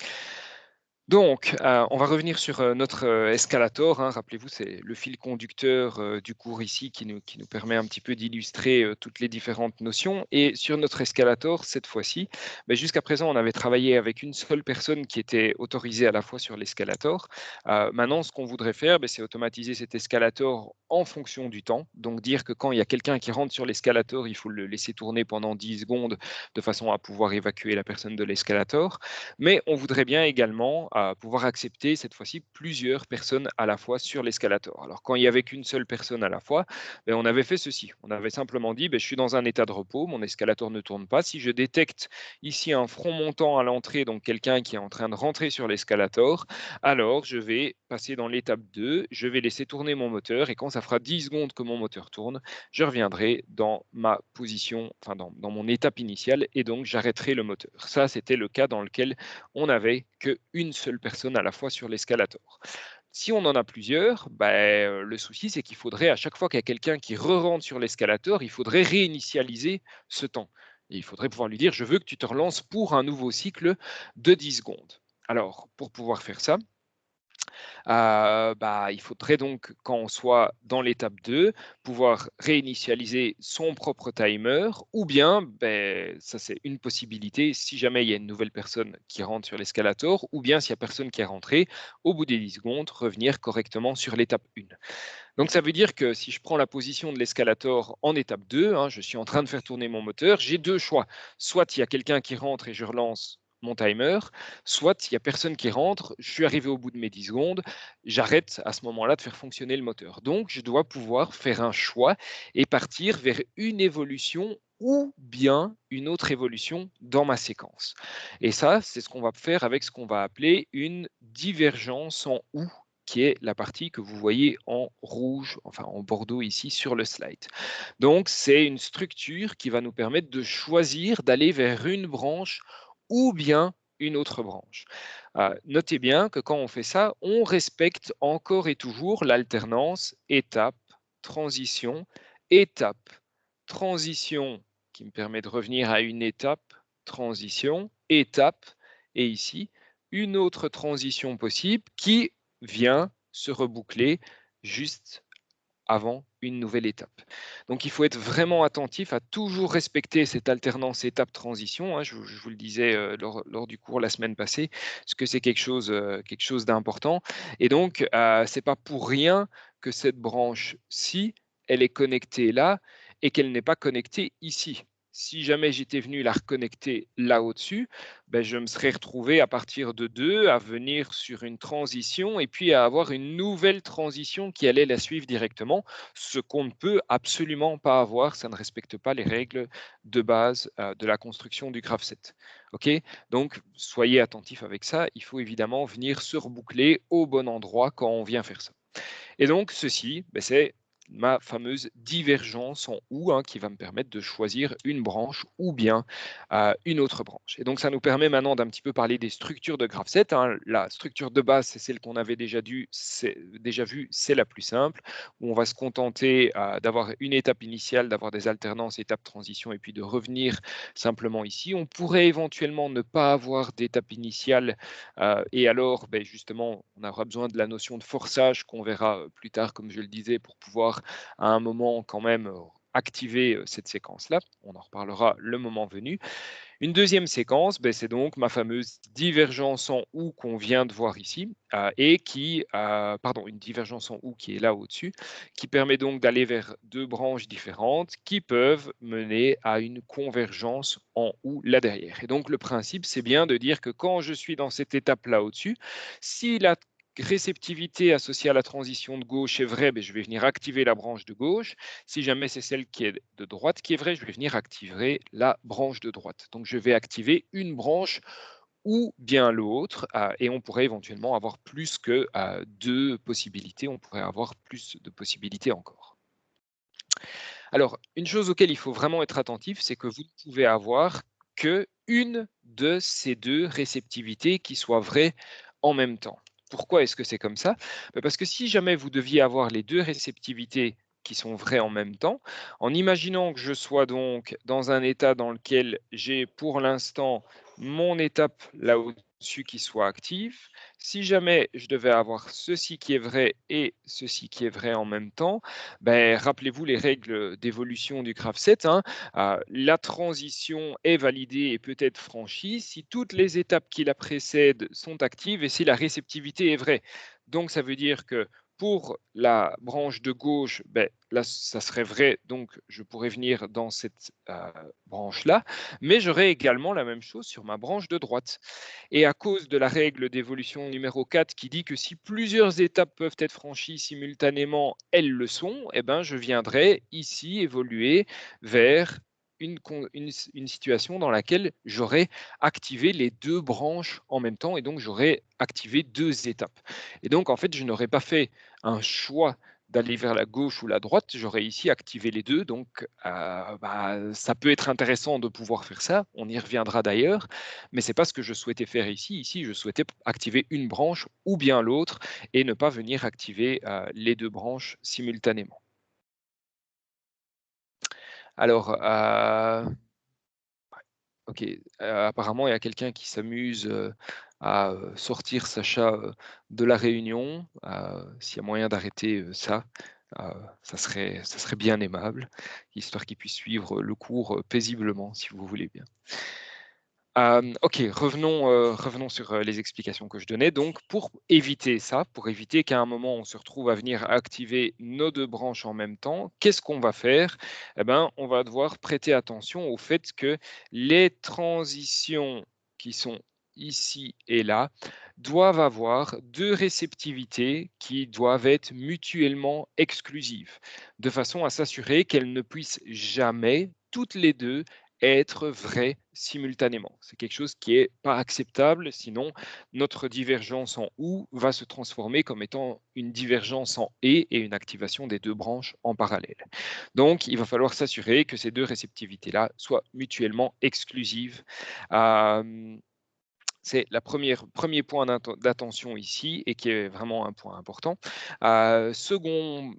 Donc, on va revenir sur notre escalator, hein. Rappelez-vous, c'est le fil conducteur du cours ici qui nous permet un petit peu d'illustrer toutes les différentes notions. Et sur notre escalator, cette fois-ci, jusqu'à présent, on avait travaillé avec une seule personne qui était autorisée à la fois sur l'escalator. Maintenant, ce qu'on voudrait faire, c'est automatiser cet escalator en fonction du temps. Donc, dire que quand il y a quelqu'un qui rentre sur l'escalator, il faut le laisser tourner pendant 10 secondes de façon à pouvoir évacuer la personne de l'escalator. Mais on voudrait bien également pouvoir accepter cette fois-ci plusieurs personnes à la fois sur l'escalator. Alors quand il n'y avait qu'une seule personne à la fois, on avait fait ceci. On avait simplement dit, je suis dans un état de repos, mon escalator ne tourne pas. Si je détecte ici un front montant à l'entrée, donc quelqu'un qui est en train de rentrer sur l'escalator, alors je vais passer dans l'étape 2, je vais laisser tourner mon moteur et quand ça fera 10 secondes que mon moteur tourne, je reviendrai dans ma position, enfin dans mon étape initiale et donc j'arrêterai le moteur. Ça, c'était le cas dans lequel on n'avait qu'une seule personne à la fois sur l'escalator. Si on en a plusieurs, le souci, c'est qu'il faudrait, à chaque fois qu'il y a quelqu'un qui re-rentre sur l'escalator, il faudrait réinitialiser ce temps. Et il faudrait pouvoir lui dire, je veux que tu te relances pour un nouveau cycle de 10 secondes. Alors, pour pouvoir faire ça, il faudrait donc, quand on soit dans l'étape 2, pouvoir réinitialiser son propre timer, ou bien, ça c'est une possibilité, si jamais il y a une nouvelle personne qui rentre sur l'escalator, ou bien s'il n'y a personne qui est rentré, au bout des 10 secondes, revenir correctement sur l'étape 1. Donc ça veut dire que si je prends la position de l'escalator en étape 2, je suis en train de faire tourner mon moteur, j'ai deux choix. Soit il y a quelqu'un qui rentre et je relance mon timer, soit il n'y a personne qui rentre, je suis arrivé au bout de mes 10 secondes, j'arrête à ce moment-là de faire fonctionner le moteur. Donc je dois pouvoir faire un choix et partir vers une évolution ou bien une autre évolution dans ma séquence. Et ça, c'est ce qu'on va faire avec ce qu'on va appeler une divergence en ou, qui est la partie que vous voyez en rouge, enfin en bordeaux ici sur le slide. Donc, c'est une structure qui va nous permettre de choisir d'aller vers une branche ou bien une autre branche. Notez bien que quand on fait ça, on respecte encore et toujours l'alternance étape, transition, étape, transition, qui me permet de revenir à une étape, transition, étape, et ici, une autre transition possible qui vient se reboucler juste avant une nouvelle étape. Donc il faut être vraiment attentif à toujours respecter cette alternance étape-transition, hein. Je vous le disais lors du cours la semaine passée, parce que c'est quelque chose d'important. Et donc, c'est pas pour rien que cette branche-ci, elle est connectée là et qu'elle n'est pas connectée ici. Si jamais j'étais venu la reconnecter là au-dessus, ben, je me serais retrouvé à partir de 2 à venir sur une transition et puis à avoir une nouvelle transition qui allait la suivre directement, ce qu'on ne peut absolument pas avoir, ça ne respecte pas les règles de base de la construction du graph set. OK? Donc, soyez attentifs avec ça, il faut évidemment venir se reboucler au bon endroit quand on vient faire ça. Et donc, ceci, ben, c'est ma fameuse divergence en OU, hein, qui va me permettre de choisir une branche ou bien une autre branche. Et donc, ça nous permet maintenant d'un petit peu parler des structures de graph set, hein. La structure de base, c'est celle qu'on avait déjà vue, c'est la plus simple, où on va se contenter d'avoir une étape initiale, d'avoir des alternances, étape transition, et puis de revenir simplement ici. On pourrait éventuellement ne pas avoir d'étape initiale, et alors, ben, justement, on aura besoin de la notion de forçage qu'on verra plus tard, comme je le disais, pour pouvoir à un moment quand même activer cette séquence-là. On en reparlera le moment venu. Une deuxième séquence, ben, c'est donc ma fameuse divergence en OU qu'on vient de voir ici, une divergence en OU qui est là au-dessus, qui permet donc d'aller vers deux branches différentes qui peuvent mener à une convergence en OU là derrière. Et donc le principe, c'est bien de dire que quand je suis dans cette étape là au-dessus, si la réceptivité associée à la transition de gauche est vraie, ben, je vais venir activer la branche de gauche. Si jamais c'est celle qui est de droite qui est vraie, je vais venir activer la branche de droite. Donc je vais activer une branche ou bien l'autre, et on pourrait éventuellement avoir plus que deux possibilités, on pourrait avoir plus de possibilités encore. Alors, une chose auquel il faut vraiment être attentif, c'est que vous ne pouvez avoir qu'une de ces deux réceptivités qui soit vraie en même temps. Pourquoi est-ce que c'est comme ça? Parce que si jamais vous deviez avoir les deux réceptivités qui sont vraies en même temps, en imaginant que je sois donc dans un état dans lequel j'ai pour l'instant mon étape là au-dessus qui soit active, si jamais je devais avoir ceci qui est vrai et ceci qui est vrai en même temps, ben, rappelez-vous les règles d'évolution du graph set, hein. La transition est validée et peut être franchie si toutes les étapes qui la précèdent sont actives et si la réceptivité est vraie. Donc, ça veut dire que pour la branche de gauche, ben, là, ça serait vrai, donc je pourrais venir dans cette branche-là, mais j'aurais également la même chose sur ma branche de droite. Et à cause de la règle d'évolution numéro 4 qui dit que si plusieurs étapes peuvent être franchies simultanément, elles le sont, eh ben, je viendrai ici évoluer vers une situation dans laquelle j'aurais activé les deux branches en même temps et donc j'aurais activé deux étapes. Et donc, en fait, je n'aurais pas fait un choix d'aller vers la gauche ou la droite, j'aurais ici activé les deux. Donc, ça peut être intéressant de pouvoir faire ça. On y reviendra d'ailleurs, mais c'est pas ce que je souhaitais faire ici. Ici, je souhaitais activer une branche ou bien l'autre et ne pas venir activer les deux branches simultanément. Alors, ok, apparemment, il y a quelqu'un qui s'amuse à sortir Sacha de la réunion. S'il y a moyen d'arrêter ça, ça serait bien aimable, histoire qu'il puisse suivre le cours paisiblement, si vous voulez bien. Ok, revenons sur les explications que je donnais. Donc, pour éviter ça, pour éviter qu'à un moment on se retrouve à venir activer nos deux branches en même temps, qu'est-ce qu'on va faire? Eh ben, on va devoir prêter attention au fait que les transitions qui sont ici et là doivent avoir deux réceptivités qui doivent être mutuellement exclusives, de façon à s'assurer qu'elles ne puissent jamais, toutes les deux, être vraies simultanément. C'est quelque chose qui n'est pas acceptable, sinon notre divergence en OU va se transformer comme étant une divergence en et une activation des deux branches en parallèle. Donc, il va falloir s'assurer que ces deux réceptivités-là soient mutuellement exclusives. C'est le premier point d'attention ici et qui est vraiment un point important. Second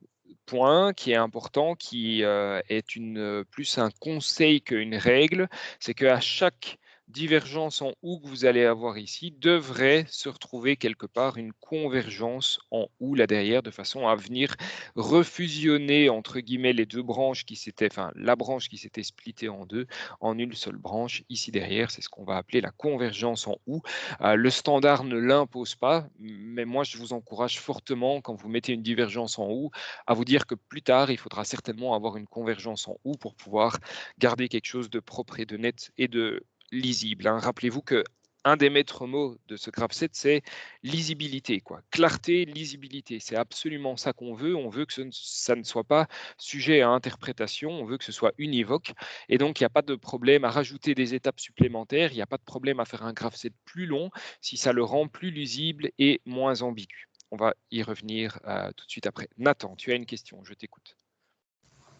point qui est important, qui est plus un conseil qu'une règle, c'est qu'à chaque divergence en ou que vous allez avoir ici devrait se retrouver quelque part une convergence en ou là derrière, de façon à venir refusionner entre guillemets les deux branches qui s'étaient, enfin la branche qui s'était splittée en deux, en une seule branche. Ici derrière, c'est ce qu'on va appeler la convergence en ou. Le standard ne l'impose pas, mais moi je vous encourage fortement, quand vous mettez une divergence en ou, à vous dire que plus tard, il faudra certainement avoir une convergence en ou pour pouvoir garder quelque chose de propre et de net et de lisible, hein. Rappelez-vous que un des maîtres mots de ce graph set, c'est lisibilité, quoi. Clarté, lisibilité. C'est absolument ça qu'on veut. On veut que ça ne soit pas sujet à interprétation. On veut que ce soit univoque. Et donc, il n'y a pas de problème à rajouter des étapes supplémentaires. Il n'y a pas de problème à faire un graph set plus long si ça le rend plus lisible et moins ambigu. On va y revenir tout de suite après. Nathan, tu as une question, je t'écoute.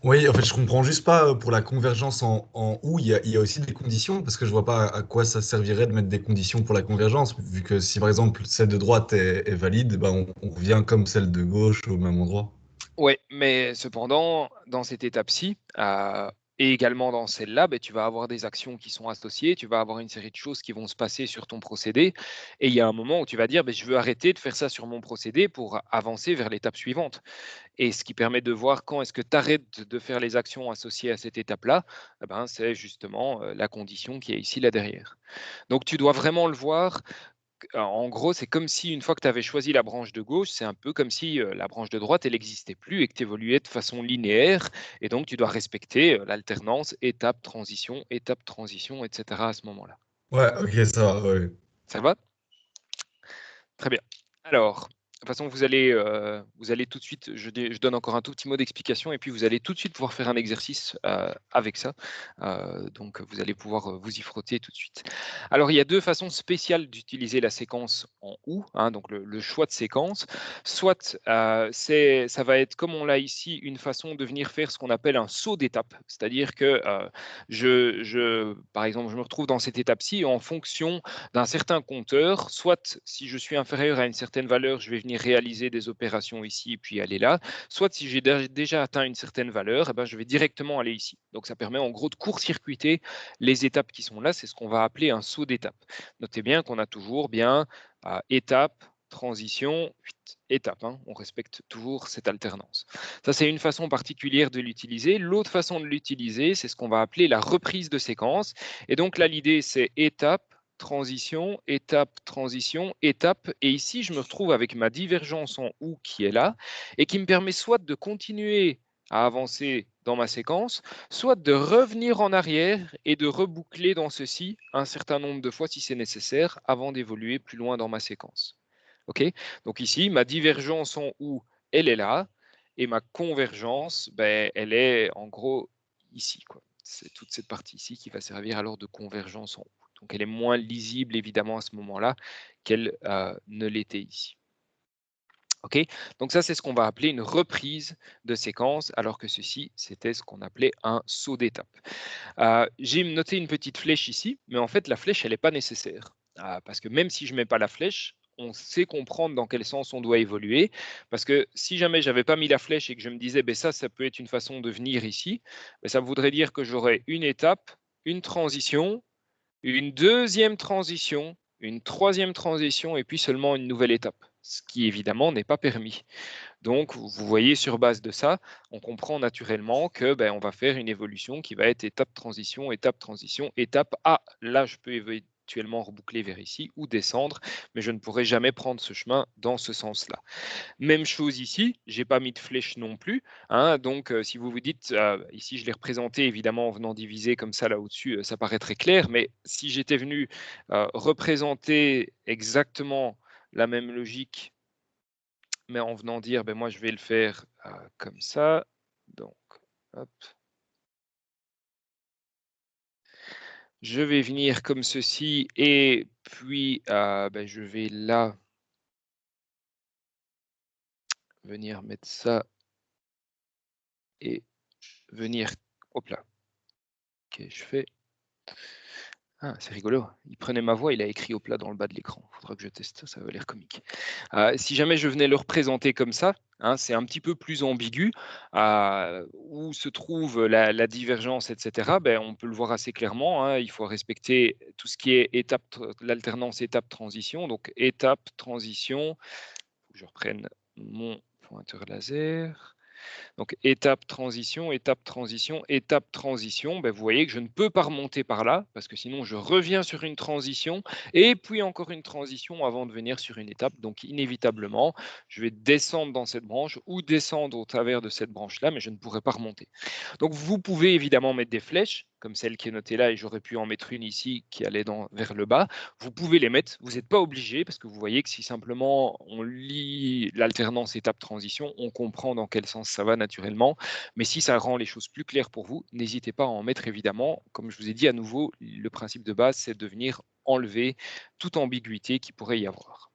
Oui, en fait, je comprends juste pas pour la convergence en ou, il y a aussi des conditions, parce que je vois pas à quoi ça servirait de mettre des conditions pour la convergence, vu que si par exemple celle de droite est valide, bah, on revient comme celle de gauche au même endroit. Oui, mais cependant, dans cette étape-ci, et également dans celle-là, ben, tu vas avoir des actions qui sont associées, tu vas avoir une série de choses qui vont se passer sur ton procédé, et il y a un moment où tu vas dire, ben, je veux arrêter de faire ça sur mon procédé pour avancer vers l'étape suivante. Et ce qui permet de voir quand est-ce que tu arrêtes de faire les actions associées à cette étape-là, eh ben, c'est justement la condition qui est ici là derrière. Donc tu dois vraiment le voir. En gros, c'est comme si une fois que tu avais choisi la branche de gauche, c'est un peu comme si la branche de droite, elle n'existait plus et que tu évoluais de façon linéaire. Et donc, tu dois respecter l'alternance, étape, transition, etc. à ce moment-là. Ouais, ok, ça va, ouais. Ça va? Très bien. Alors, de toute façon, vous allez tout de suite, je donne encore un tout petit mot d'explication et puis vous allez tout de suite pouvoir faire un exercice avec ça. Donc, vous allez pouvoir vous y frotter tout de suite. Alors, il y a deux façons spéciales d'utiliser la séquence en OU, hein, donc le choix de séquence. Soit ça va être, comme on l'a ici, une façon de venir faire ce qu'on appelle un saut d'étape. C'est-à-dire que, par exemple, je me retrouve dans cette étape-ci en fonction d'un certain compteur, soit si je suis inférieur à une certaine valeur, je vais venir réaliser des opérations ici et puis aller là, soit si j'ai déjà atteint une certaine valeur, eh ben, je vais directement aller ici. Donc ça permet en gros de court-circuiter les étapes qui sont là, c'est ce qu'on va appeler un saut d'étape. Notez bien qu'on a toujours bien étape, transition, étape, hein. On respecte toujours cette alternance. Ça, c'est une façon particulière de l'utiliser. L'autre façon de l'utiliser, c'est ce qu'on va appeler la reprise de séquence. Et donc là, l'idée, c'est étape, transition, étape, transition, étape. Et ici, je me retrouve avec ma divergence en OU qui est là et qui me permet soit de continuer à avancer dans ma séquence, soit de revenir en arrière et de reboucler dans ceci un certain nombre de fois si c'est nécessaire avant d'évoluer plus loin dans ma séquence. OK? Donc ici, ma divergence en OU, elle est là et ma convergence, ben, elle est en gros ici, quoi. C'est toute cette partie ici qui va servir alors de convergence en OU. Donc elle est moins lisible évidemment à ce moment-là qu'elle ne l'était ici. OK? Donc ça, c'est ce qu'on va appeler une reprise de séquence, alors que ceci, c'était ce qu'on appelait un saut d'étape. J'ai noté une petite flèche ici, mais en fait, la flèche, elle n'est pas nécessaire. Parce que même si je ne mets pas la flèche, on sait comprendre dans quel sens on doit évoluer. Parce que si jamais je n'avais pas mis la flèche et que je me disais, ben ça peut être une façon de venir ici, ben ça voudrait dire que j'aurais une étape, une transition, une deuxième transition, une troisième transition et puis seulement une nouvelle étape, ce qui évidemment n'est pas permis. Donc, vous voyez, sur base de ça, on comprend naturellement que on va faire une évolution qui va être étape, transition, étape. Ah, là, je peux éventuellement reboucler vers ici ou descendre, mais je ne pourrai jamais prendre ce chemin dans ce sens-là. Même chose ici, j'ai pas mis de flèche non plus, hein, donc si vous vous dites, ici je l'ai représenté évidemment en venant diviser comme ça là au-dessus, ça paraît très clair, mais si j'étais venu représenter exactement la même logique, mais en venant dire, moi je vais le faire comme ça, donc hop. Je vais venir comme ceci et puis je vais là venir mettre ça et venir, hop là, ok, je fais Ah, c'est rigolo. Il prenait ma voix, il a écrit au plat dans le bas de l'écran. Il faudra que je teste, ça va l'air comique. Si jamais je venais le représenter comme ça, hein, c'est un petit peu plus ambigu. Où se trouve la divergence, etc. Ben, on peut le voir assez clairement, hein. Il faut respecter tout ce qui est l'alternance étape-transition. Donc étape, transition. Faut que je reprenne mon pointeur laser. Donc étape, transition, étape, transition, étape, transition. Ben, vous voyez que je ne peux pas remonter par là, parce que sinon je reviens sur une transition, et puis encore une transition avant de venir sur une étape. Donc inévitablement, je vais descendre dans cette branche ou descendre au travers de cette branche-là, mais je ne pourrai pas remonter. Donc vous pouvez évidemment mettre des flèches, comme celle qui est notée là, et j'aurais pu en mettre une ici qui allait vers le bas. Vous pouvez les mettre, vous n'êtes pas obligé, parce que vous voyez que si simplement on lit l'alternance étape-transition, on comprend dans quel sens ça va naturellement. Mais si ça rend les choses plus claires pour vous, n'hésitez pas à en mettre évidemment. Comme je vous ai dit à nouveau, le principe de base, c'est de venir enlever toute ambiguïté qui pourrait y avoir.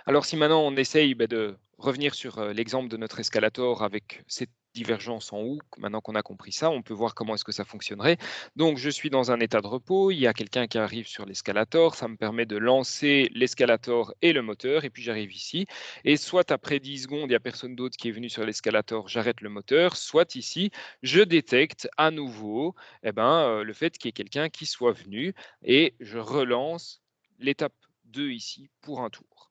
Alors si maintenant on essaye de revenir sur l'exemple de notre escalator avec cette divergence en haut, maintenant qu'on a compris ça, on peut voir comment est-ce que ça fonctionnerait. Donc je suis dans un état de repos, il y a quelqu'un qui arrive sur l'escalator, ça me permet de lancer l'escalator et le moteur, et puis j'arrive ici, et soit après 10 secondes, il n'y a personne d'autre qui est venu sur l'escalator, j'arrête le moteur, soit ici, je détecte à nouveau le fait qu'il y ait quelqu'un qui soit venu, et je relance l'étape 2 ici pour un tour.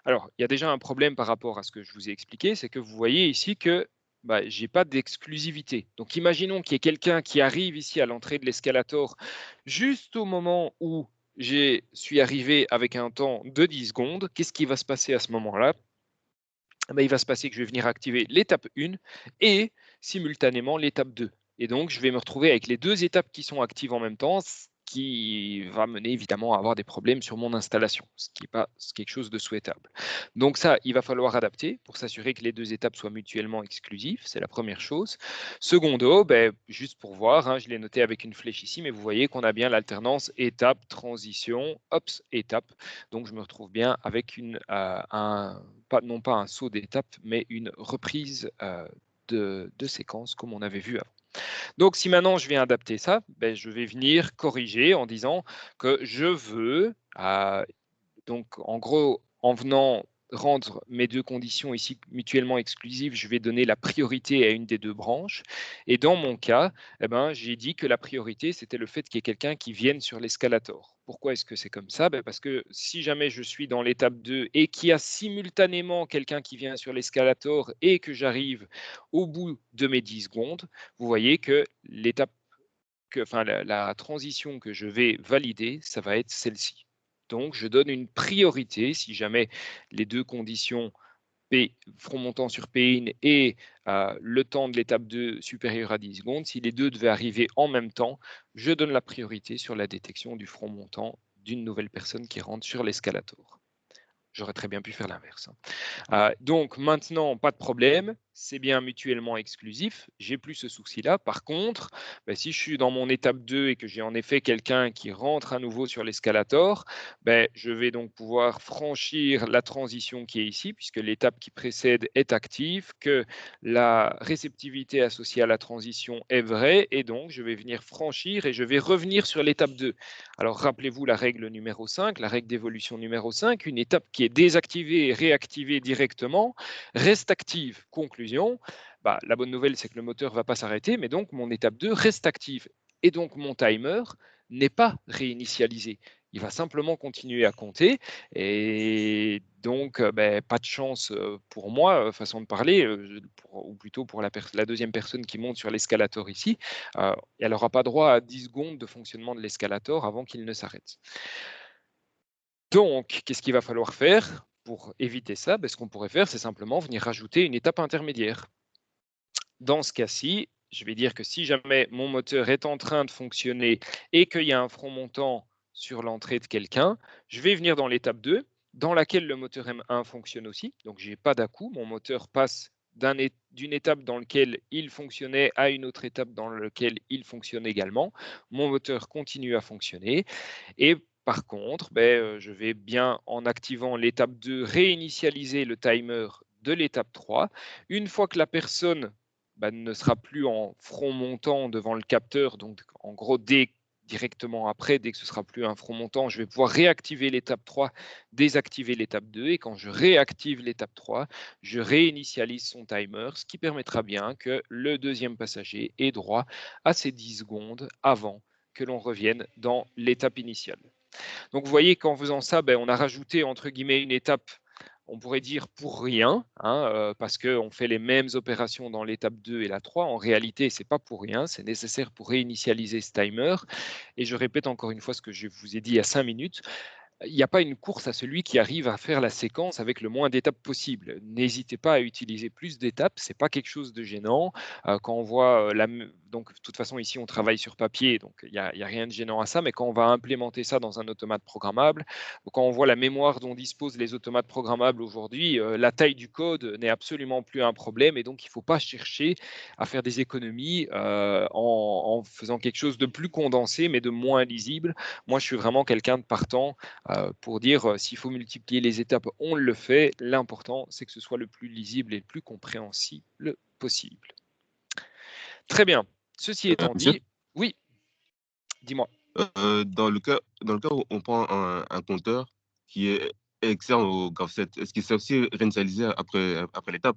Alors, il y a déjà un problème par rapport à ce que je vous ai expliqué, c'est que vous voyez ici que je n'ai pas d'exclusivité. Donc, imaginons qu'il y ait quelqu'un qui arrive ici à l'entrée de l'escalator juste au moment où je suis arrivé avec un temps de 10 secondes. Qu'est-ce qui va se passer à ce moment-là? Il va se passer que je vais venir activer l'étape 1 et simultanément l'étape 2. Et donc, je vais me retrouver avec les deux étapes qui sont actives en même temps, ce qui va mener évidemment à avoir des problèmes sur mon installation, ce qui n'est pas quelque chose de souhaitable. Donc ça, il va falloir adapter pour s'assurer que les deux étapes soient mutuellement exclusives, c'est la première chose. Secondo, juste pour voir, hein, je l'ai noté avec une flèche ici, mais vous voyez qu'on a bien l'alternance étape, transition, hops, étape. Donc je me retrouve bien avec non pas un saut d'étape, mais une reprise de séquence comme on avait vu avant. Donc, si maintenant je viens adapter ça, je vais venir corriger en disant que je veux, donc en gros, en venant rendre mes deux conditions ici mutuellement exclusives, je vais donner la priorité à une des deux branches. Et dans mon cas, j'ai dit que la priorité, c'était le fait qu'il y ait quelqu'un qui vienne sur l'escalator. Pourquoi est-ce que c'est comme ça? Parce que si jamais je suis dans l'étape 2 et qu'il y a simultanément quelqu'un qui vient sur l'escalator et que j'arrive au bout de mes 10 secondes, vous voyez que la transition que je vais valider, ça va être celle-ci. Donc, je donne une priorité si jamais les deux conditions front montant sur P1 et le temps de l'étape 2 supérieur à 10 secondes, si les deux devaient arriver en même temps, je donne la priorité sur la détection du front montant d'une nouvelle personne qui rentre sur l'escalator. J'aurais très bien pu faire l'inverse. Donc maintenant, pas de problème, c'est bien mutuellement exclusif, j'ai plus ce souci-là. Par contre, si je suis dans mon étape 2 et que j'ai en effet quelqu'un qui rentre à nouveau sur l'escalator, je vais donc pouvoir franchir la transition qui est ici, puisque l'étape qui précède est active, que la réceptivité associée à la transition est vraie, et donc je vais venir franchir et je vais revenir sur l'étape 2. Alors rappelez-vous la règle numéro 5, la règle d'évolution numéro 5, une étape qui est désactivée et réactivée directement reste active. Conclusion, la bonne nouvelle, c'est que le moteur ne va pas s'arrêter, mais donc mon étape 2 reste active. Et donc mon timer n'est pas réinitialisé. Il va simplement continuer à compter. Et donc, pas de chance pour moi, façon de parler, ou plutôt pour la deuxième personne qui monte sur l'escalator ici. Elle n'aura pas droit à 10 secondes de fonctionnement de l'escalator avant qu'il ne s'arrête. Donc, qu'est-ce qu'il va falloir faire pour éviter ça? Ce qu'on pourrait faire, c'est simplement venir rajouter une étape intermédiaire. Dans ce cas-ci, je vais dire que si jamais mon moteur est en train de fonctionner et qu'il y a un front montant sur l'entrée de quelqu'un, je vais venir dans l'étape 2, dans laquelle le moteur M1 fonctionne aussi. Donc, je n'ai pas d'à-coup. Mon moteur passe d'une étape dans laquelle il fonctionnait à une autre étape dans laquelle il fonctionne également. Mon moteur continue à fonctionner. Et par contre, je vais bien, en activant l'étape 2, réinitialiser le timer de l'étape 3. Une fois que la personne ne sera plus en front montant devant le capteur, donc en gros, dès directement après, dès que ce sera plus un front montant, je vais pouvoir réactiver l'étape 3, désactiver l'étape 2, et quand je réactive l'étape 3, je réinitialise son timer, ce qui permettra bien que le deuxième passager ait droit à ces 10 secondes avant que l'on revienne dans l'étape initiale. Donc vous voyez qu'en faisant ça, on a rajouté entre guillemets une étape, on pourrait dire pour rien, parce qu'on fait les mêmes opérations dans l'étape 2 et la 3. En réalité, ce n'est pas pour rien, c'est nécessaire pour réinitialiser ce timer. Et je répète encore une fois ce que je vous ai dit il y a 5 minutes. Il n'y a pas une course à celui qui arrive à faire la séquence avec le moins d'étapes possible. N'hésitez pas à utiliser plus d'étapes, ce n'est pas quelque chose de gênant. Quand on voit donc de toute façon ici on travaille sur papier, donc il n'y a rien de gênant à ça, mais quand on va implémenter ça dans un automate programmable, quand on voit la mémoire dont disposent les automates programmables aujourd'hui, la taille du code n'est absolument plus un problème, et donc il ne faut pas chercher à faire des économies en faisant quelque chose de plus condensé mais de moins lisible. Moi je suis vraiment quelqu'un de partant pour dire s'il faut multiplier les étapes, on le fait. L'important, c'est que ce soit le plus lisible et le plus compréhensible possible. Très bien. Ceci étant Monsieur, dit, oui, dis-moi. dans le cas où on prend un compteur qui est externe au graph7, est-ce qu'il s'est aussi réinitialisé après l'étape?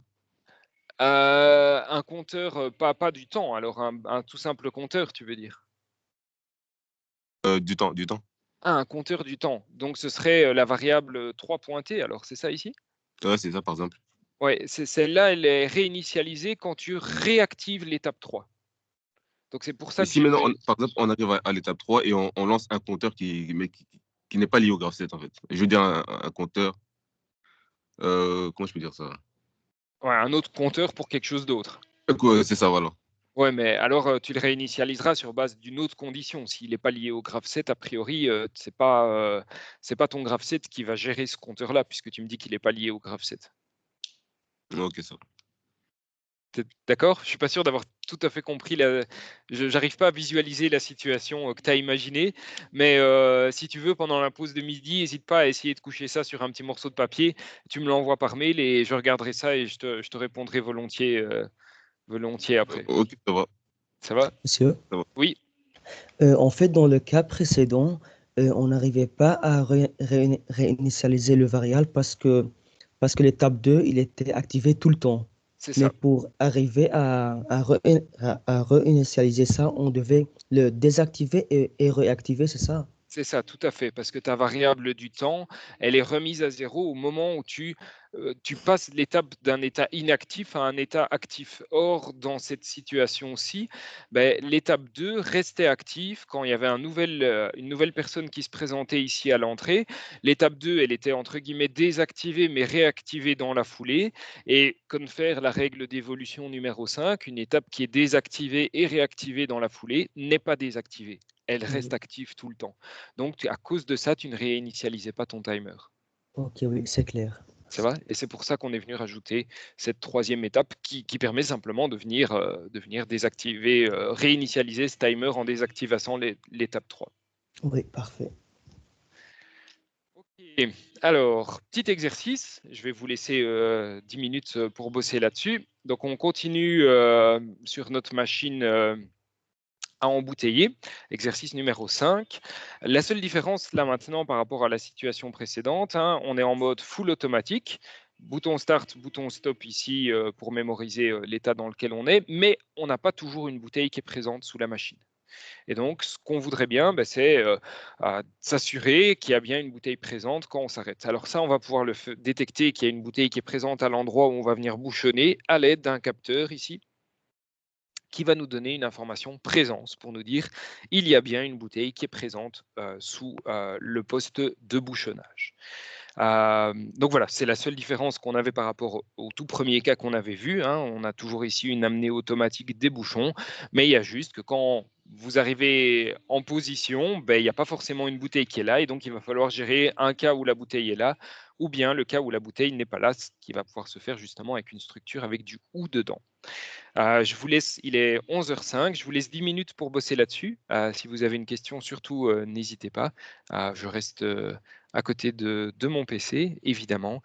Un compteur, pas du temps, alors un tout simple compteur, tu veux dire? Du temps. Ah, un compteur du temps. Donc ce serait la variable 3 pointée, alors c'est ça ici? Ouais, c'est ça, par exemple. Oui, celle-là, elle est réinitialisée quand tu réactives l'étape 3. Donc c'est pour ça Et que si j'ai maintenant, fait... par exemple, on arrive à l'étape 3 et on lance un compteur qui n'est pas lié au graph7, en fait. Je veux dire un compteur, comment je peux dire ça? Ouais, un autre compteur pour quelque chose d'autre. C'est ça, voilà. Ouais, mais alors tu le réinitialiseras sur base d'une autre condition. S'il n'est pas lié au graph7, a priori, c'est pas ton graph7 qui va gérer ce compteur-là, puisque tu me dis qu'il n'est pas lié au graph7. Ok, ça. T'es d'accord? Je suis pas sûr d'avoir tout à fait compris. J'arrive pas à visualiser la situation que tu as imaginée, mais si tu veux, pendant la pause de midi, n'hésite pas à essayer de coucher ça sur un petit morceau de papier. Tu me l'envoies par mail et je regarderai ça et je te répondrai volontiers après. Ok, ça va. Ça va? Monsieur, Oui. en fait, dans le cas précédent, on n'arrivait pas à réinitialiser le variable parce que l'étape 2, il était activé tout le temps. C'est Mais ça. pour arriver à réinitialiser ça, on devait le désactiver et réactiver, c'est ça? C'est ça, tout à fait, parce que ta variable du temps, elle est remise à zéro au moment où tu passes l'étape d'un état inactif à un état actif. Or, dans cette situation-ci, l'étape 2 restait active quand il y avait une nouvelle personne qui se présentait ici à l'entrée. L'étape 2, elle était entre guillemets désactivée, mais réactivée dans la foulée. Et confère la règle d'évolution numéro 5, une étape qui est désactivée et réactivée dans la foulée n'est pas désactivée. Elle reste Oui. active tout le temps. Donc, à cause de ça, tu ne réinitialisais pas ton timer. Ok, oui, c'est clair. Ça va? Et c'est pour ça qu'on est venu rajouter cette troisième étape qui permet simplement de venir désactiver, réinitialiser ce timer en désactivant l'étape 3. Oui, parfait. Ok. Alors, petit exercice. Je vais vous laisser 10 minutes pour bosser là-dessus. Donc, on continue sur notre machine à embouteiller, exercice numéro 5. La seule différence là maintenant par rapport à la situation précédente, on est en mode full automatique. Bouton start, bouton stop ici pour mémoriser l'état dans lequel on est, mais on n'a pas toujours une bouteille qui est présente sous la machine. Et donc, ce qu'on voudrait bien, c'est s'assurer qu'il y a bien une bouteille présente quand on s'arrête. Alors ça, on va pouvoir détecter qu'il y a une bouteille qui est présente à l'endroit où on va venir bouchonner à l'aide d'un capteur ici, qui va nous donner une information présence pour nous dire il y a bien une bouteille qui est présente sous le poste de bouchonnage. Donc voilà, c'est la seule différence qu'on avait par rapport au tout premier cas qu'on avait vu. On a toujours ici une amenée automatique des bouchons, mais il y a juste que quand vous arrivez en position, il n'y a pas forcément une bouteille qui est là, et donc il va falloir gérer un cas où la bouteille est là, ou bien le cas où la bouteille n'est pas là, ce qui va pouvoir se faire justement avec une structure avec du ou dedans. Je vous laisse, il est 11h05, je vous laisse 10 minutes pour bosser là-dessus. Si vous avez une question, surtout, n'hésitez pas. Je reste à côté de mon PC, évidemment,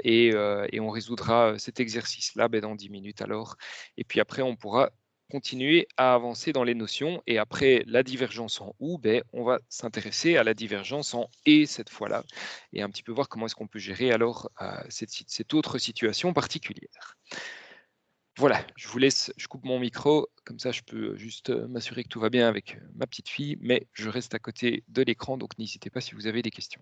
et on résoudra cet exercice-là dans 10 minutes alors. Et puis après, on pourra continuer à avancer dans les notions. Et après la divergence en ou, on va s'intéresser à la divergence en et cette fois-là, et un petit peu voir comment est-ce qu'on peut gérer alors cette autre situation particulière. Voilà, je vous laisse, je coupe mon micro, comme ça je peux juste m'assurer que tout va bien avec ma petite fille, mais je reste à côté de l'écran, donc n'hésitez pas si vous avez des questions.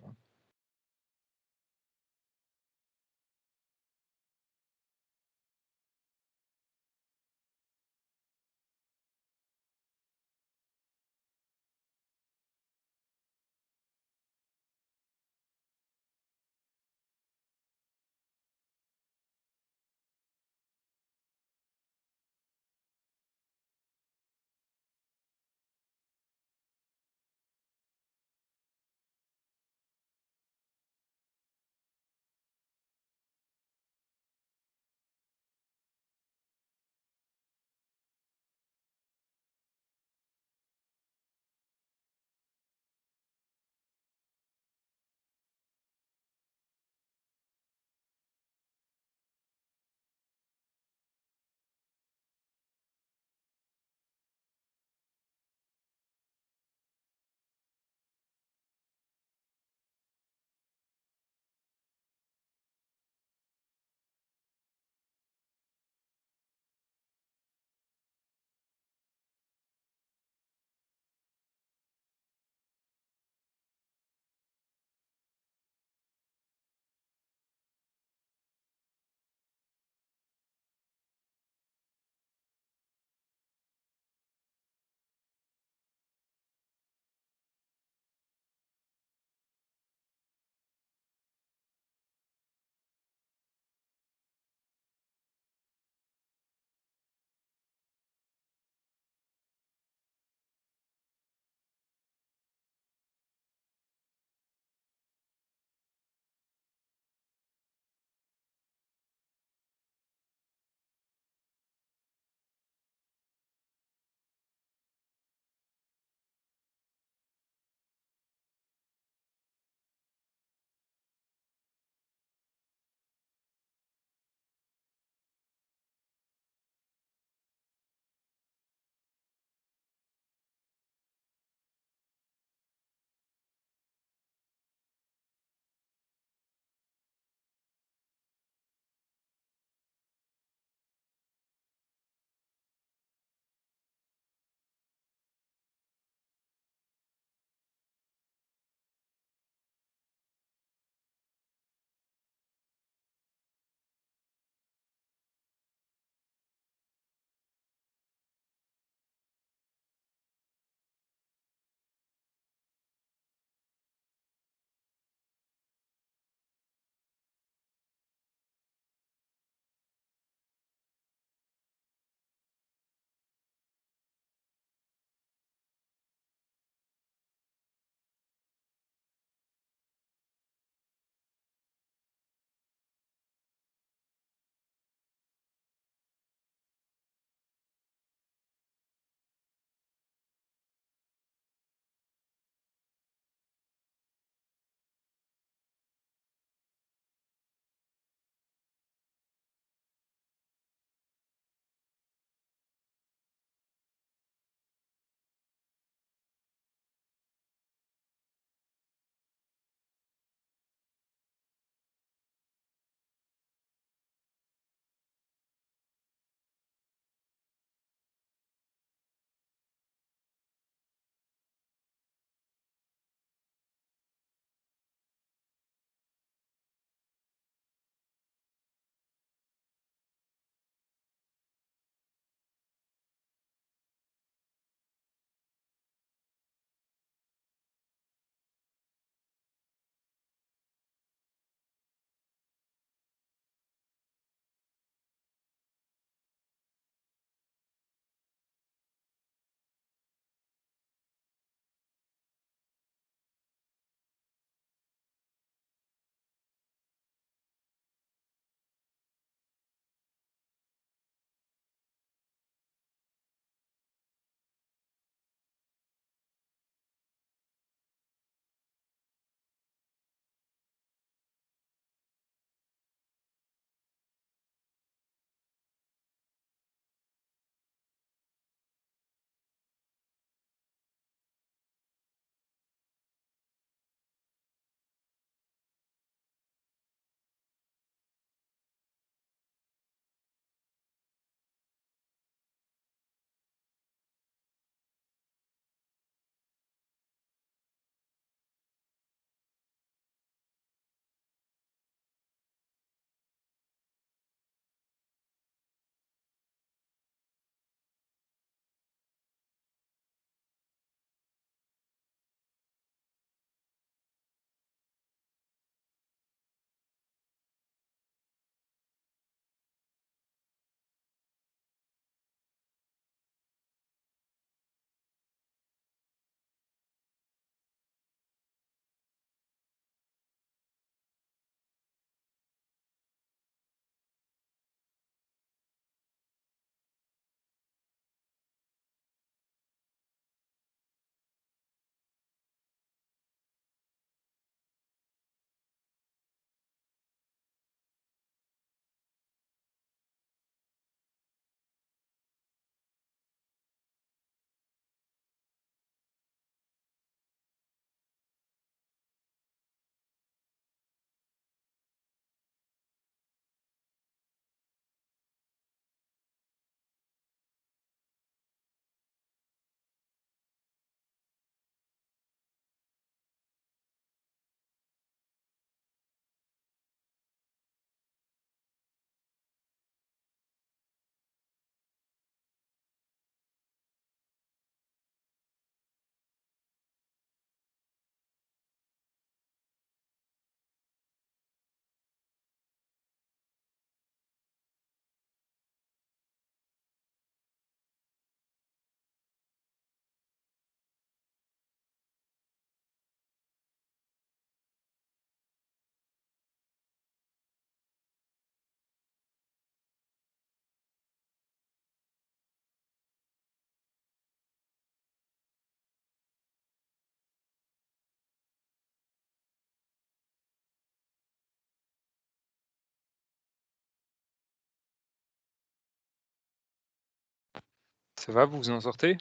Ça va, vous vous en sortez?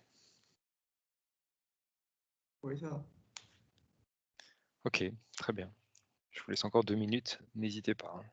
Oui, ça va. Ok, très bien. Je vous laisse encore 2 minutes, n'hésitez pas, hein.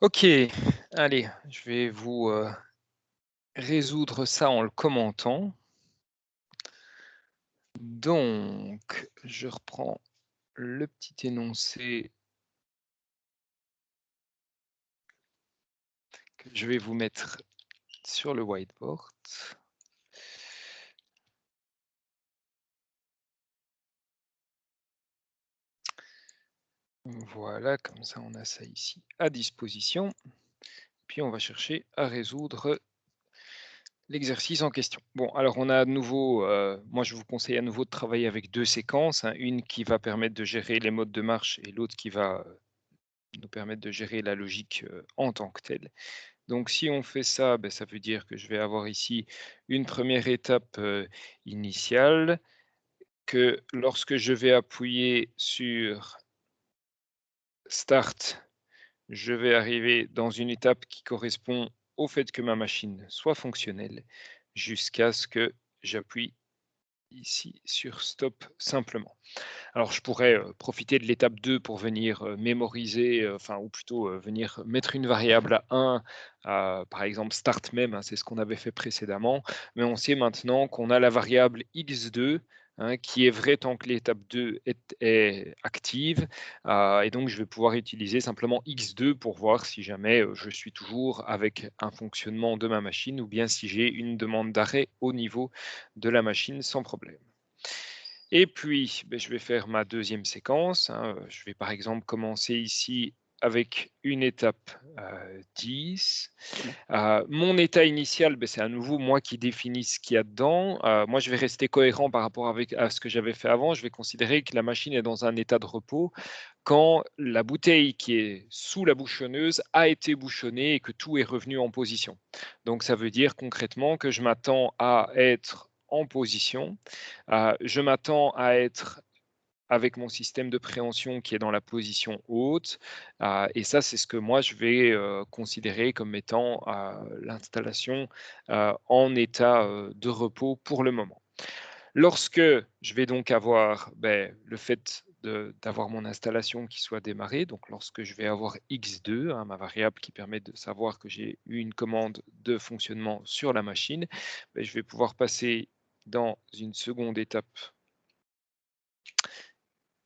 Ok, allez, je vais vous résoudre ça en le commentant. Donc, je reprends le petit énoncé que je vais vous mettre sur le whiteboard. Voilà, comme ça on a ça ici à disposition. Puis on va chercher à résoudre l'exercice en question. Bon, alors on a à nouveau, moi je vous conseille à nouveau de travailler avec 2 séquences, hein, une qui va permettre de gérer les modes de marche et l'autre qui va nous permettre de gérer la logique en tant que telle. Donc si on fait ça, ben, ça veut dire que je vais avoir ici une première étape initiale, que lorsque je vais appuyer sur Start, je vais arriver dans une étape qui correspond au fait que ma machine soit fonctionnelle, jusqu'à ce que j'appuie ici sur Stop simplement. Alors je pourrais profiter de l'étape 2 pour venir mémoriser, enfin ou plutôt venir mettre une variable à 1, par exemple start même, hein, c'est ce qu'on avait fait précédemment, mais on sait maintenant qu'on a la variable x2, hein, qui est vraie tant que l'étape 2 est active, et donc je vais pouvoir utiliser simplement x2 pour voir si jamais je suis toujours avec un fonctionnement de ma machine ou bien si j'ai une demande d'arrêt au niveau de la machine sans problème. Et puis, je vais faire ma deuxième séquence, hein. Je vais par exemple commencer ici avec une étape 10. Mon état initial, c'est à nouveau moi qui définis ce qu'il y a dedans. Moi, je vais rester cohérent par rapport à ce que j'avais fait avant. Je vais considérer que la machine est dans un état de repos. quand la bouteille qui est sous la bouchonneuse a été bouchonnée et que tout est revenu en position. Donc ça veut dire concrètement que je m'attends à être en position, je m'attends à être avec mon système de préhension qui est dans la position haute. Et ça, c'est ce que moi, je vais considérer comme étant l'installation en état de repos pour le moment. Lorsque je vais donc avoir le fait d'avoir mon installation qui soit démarrée, donc lorsque je vais avoir X2, ma variable qui permet de savoir que j'ai eu une commande de fonctionnement sur la machine, je vais pouvoir passer dans une seconde étape.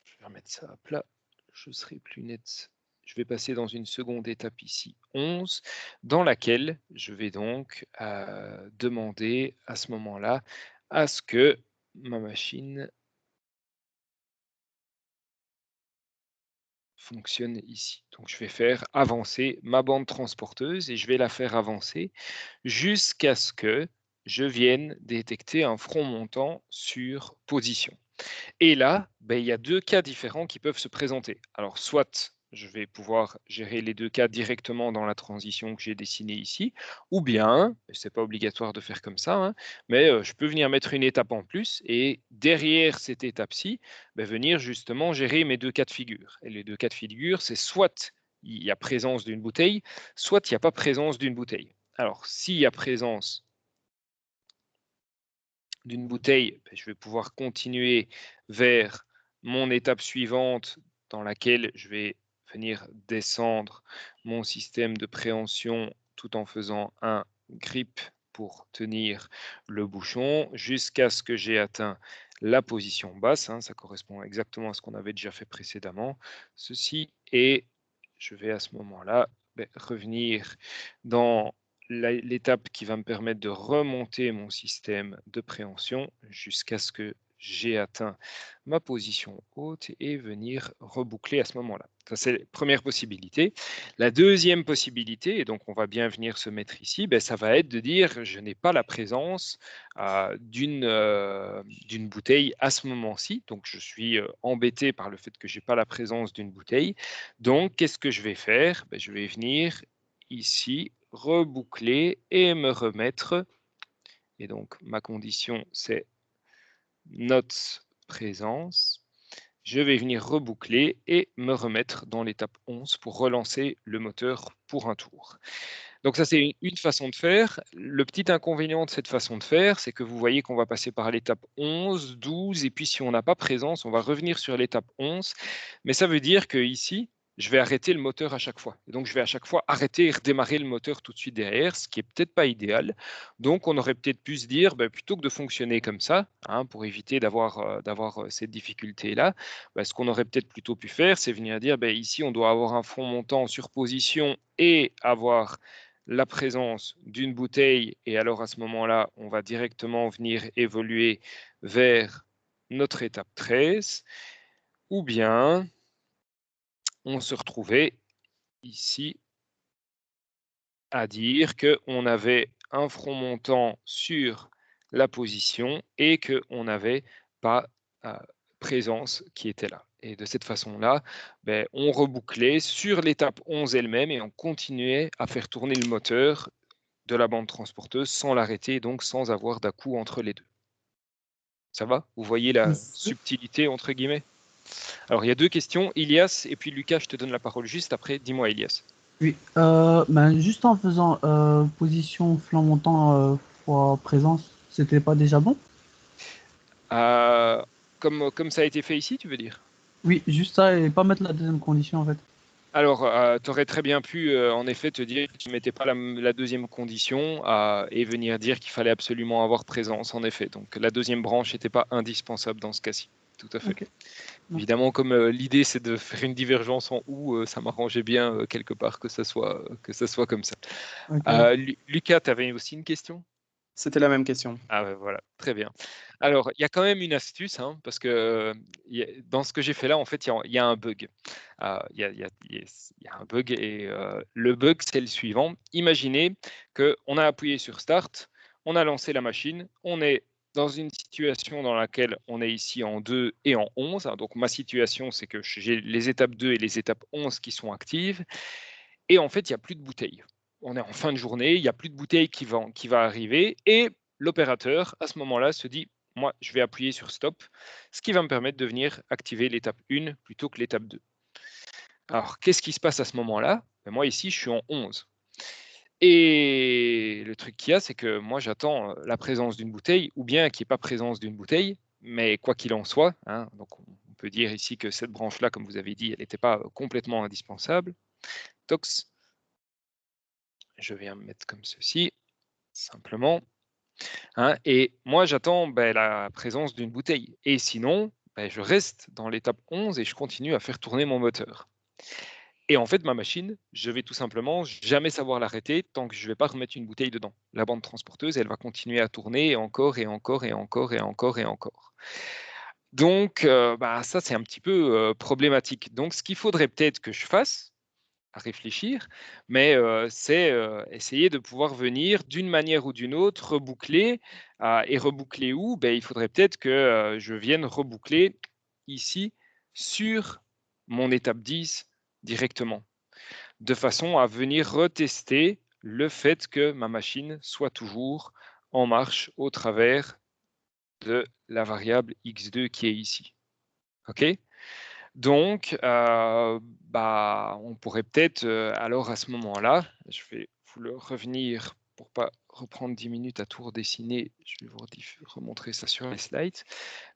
Je vais remettre ça à plat, je serai plus net. Je vais passer dans une seconde étape ici, 11, dans laquelle je vais donc demander à ce moment-là à ce que ma machine fonctionne ici. Donc je vais faire avancer ma bande transporteuse et je vais la faire avancer jusqu'à ce que je vienne détecter un front montant sur position. Et là, il y a deux cas différents qui peuvent se présenter. Alors, soit je vais pouvoir gérer les deux cas directement dans la transition que j'ai dessinée ici, ou bien, ce n'est pas obligatoire de faire comme ça, mais je peux venir mettre une étape en plus et derrière cette étape-ci, venir justement gérer mes deux cas de figure. Et les deux cas de figure, c'est soit il y a présence d'une bouteille, soit il n'y a pas présence d'une bouteille. Alors, s'il y a présence d'une bouteille, je vais pouvoir continuer vers mon étape suivante dans laquelle je vais venir descendre mon système de préhension tout en faisant un grip pour tenir le bouchon jusqu'à ce que j'ai atteint la position basse. Ça correspond exactement à ce qu'on avait déjà fait précédemment. Ceci, et je vais à ce moment-là revenir dans l'étape qui va me permettre de remonter mon système de préhension jusqu'à ce que j'ai atteint ma position haute et venir reboucler à ce moment-là. Ça, c'est la première possibilité. La deuxième possibilité, et donc on va bien venir se mettre ici, ça va être de dire je n'ai pas la présence d'une bouteille à ce moment-ci. Donc je suis embêté par le fait que je n'ai pas la présence d'une bouteille. Donc qu'est-ce que je vais faire? Je vais venir ici, reboucler et me remettre. Et donc, ma condition, c'est not présence. Je vais venir reboucler et me remettre dans l'étape 11 pour relancer le moteur pour un tour. Donc ça, c'est une façon de faire. Le petit inconvénient de cette façon de faire, c'est que vous voyez qu'on va passer par l'étape 11, 12, et puis si on n'a pas présence, on va revenir sur l'étape 11. Mais ça veut dire que ici, je vais arrêter le moteur à chaque fois. Et donc, je vais à chaque fois arrêter et redémarrer le moteur tout de suite derrière, ce qui n'est peut-être pas idéal. Donc, on aurait peut-être pu se dire, plutôt que de fonctionner comme ça, pour éviter d'avoir cette difficulté-là, ce qu'on aurait peut-être plutôt pu faire, c'est venir dire, ici, on doit avoir un front montant sur position et avoir la présence d'une bouteille. Et alors, à ce moment-là, on va directement venir évoluer vers notre étape 13. Ou bien on se retrouvait ici à dire qu'on avait un front montant sur la position et qu'on n'avait pas présence qui était là. Et de cette façon-là, on rebouclait sur l'étape 11 elle-même et on continuait à faire tourner le moteur de la bande transporteuse sans l'arrêter, donc sans avoir d'à-coup entre les deux. Ça va? Vous voyez la subtilité entre guillemets? Alors, il y a deux questions. Ilias et puis Lucas, je te donne la parole juste après. Dis-moi, Ilias. Oui, juste en faisant position flanc montant fois présence, c'était pas déjà bon? Comme ça a été fait ici, tu veux dire? Oui, juste ça et pas mettre la deuxième condition en fait. Alors, tu aurais très bien pu, en effet, te dire que tu ne mettais pas la deuxième condition et venir dire qu'il fallait absolument avoir présence, en effet. Donc, la deuxième branche n'était pas indispensable dans ce cas-ci. Tout à fait. Okay. Évidemment, comme l'idée, c'est de faire une divergence en ou, ça m'arrangeait bien quelque part que ça soit comme ça. Okay. Lucas, tu avais aussi une question? C'était la même question. Ah voilà, très bien. Alors, il y a quand même une astuce, parce que dans ce que j'ai fait là, en fait, il y a un bug. Il y a un bug et le bug, c'est le suivant. Imaginez qu'on a appuyé sur Start, on a lancé la machine, on est dans une situation dans laquelle on est ici en 2 et en 11. Donc ma situation, c'est que j'ai les étapes 2 et les étapes 11 qui sont actives. Et en fait, il n'y a plus de bouteille. On est en fin de journée, il n'y a plus de bouteille qui va arriver. Et l'opérateur, à ce moment-là, se dit, moi, je vais appuyer sur stop, ce qui va me permettre de venir activer l'étape 1 plutôt que l'étape 2. Alors, qu'est-ce qui se passe à ce moment-là? Moi, ici, je suis en 11. Et le truc qu'il y a, c'est que moi, j'attends la présence d'une bouteille, ou bien qu'il n'y ait pas présence d'une bouteille, mais quoi qu'il en soit, donc on peut dire ici que cette branche-là, comme vous avez dit, elle n'était pas complètement indispensable. Tox, je viens me mettre comme ceci, simplement. Et moi, j'attends la présence d'une bouteille. Et sinon, je reste dans l'étape 11 et je continue à faire tourner mon moteur. Et en fait, ma machine, je vais tout simplement jamais savoir l'arrêter tant que je ne vais pas remettre une bouteille dedans. La bande transporteuse, elle va continuer à tourner et encore et encore et encore et encore et encore. Donc, ça, c'est un petit peu problématique. Donc, ce qu'il faudrait peut-être que je fasse, à réfléchir, mais c'est essayer de pouvoir venir d'une manière ou d'une autre reboucler. Et reboucler où? Il faudrait peut-être que je vienne reboucler ici sur mon étape 10 directement, de façon à venir retester le fait que ma machine soit toujours en marche au travers de la variable x2 qui est ici. OK? Donc, on pourrait peut-être, alors à ce moment-là, je vais vous revenir pour pas reprendre 10 minutes à tout redessiner, je vais vous remontrer ça sur les slides.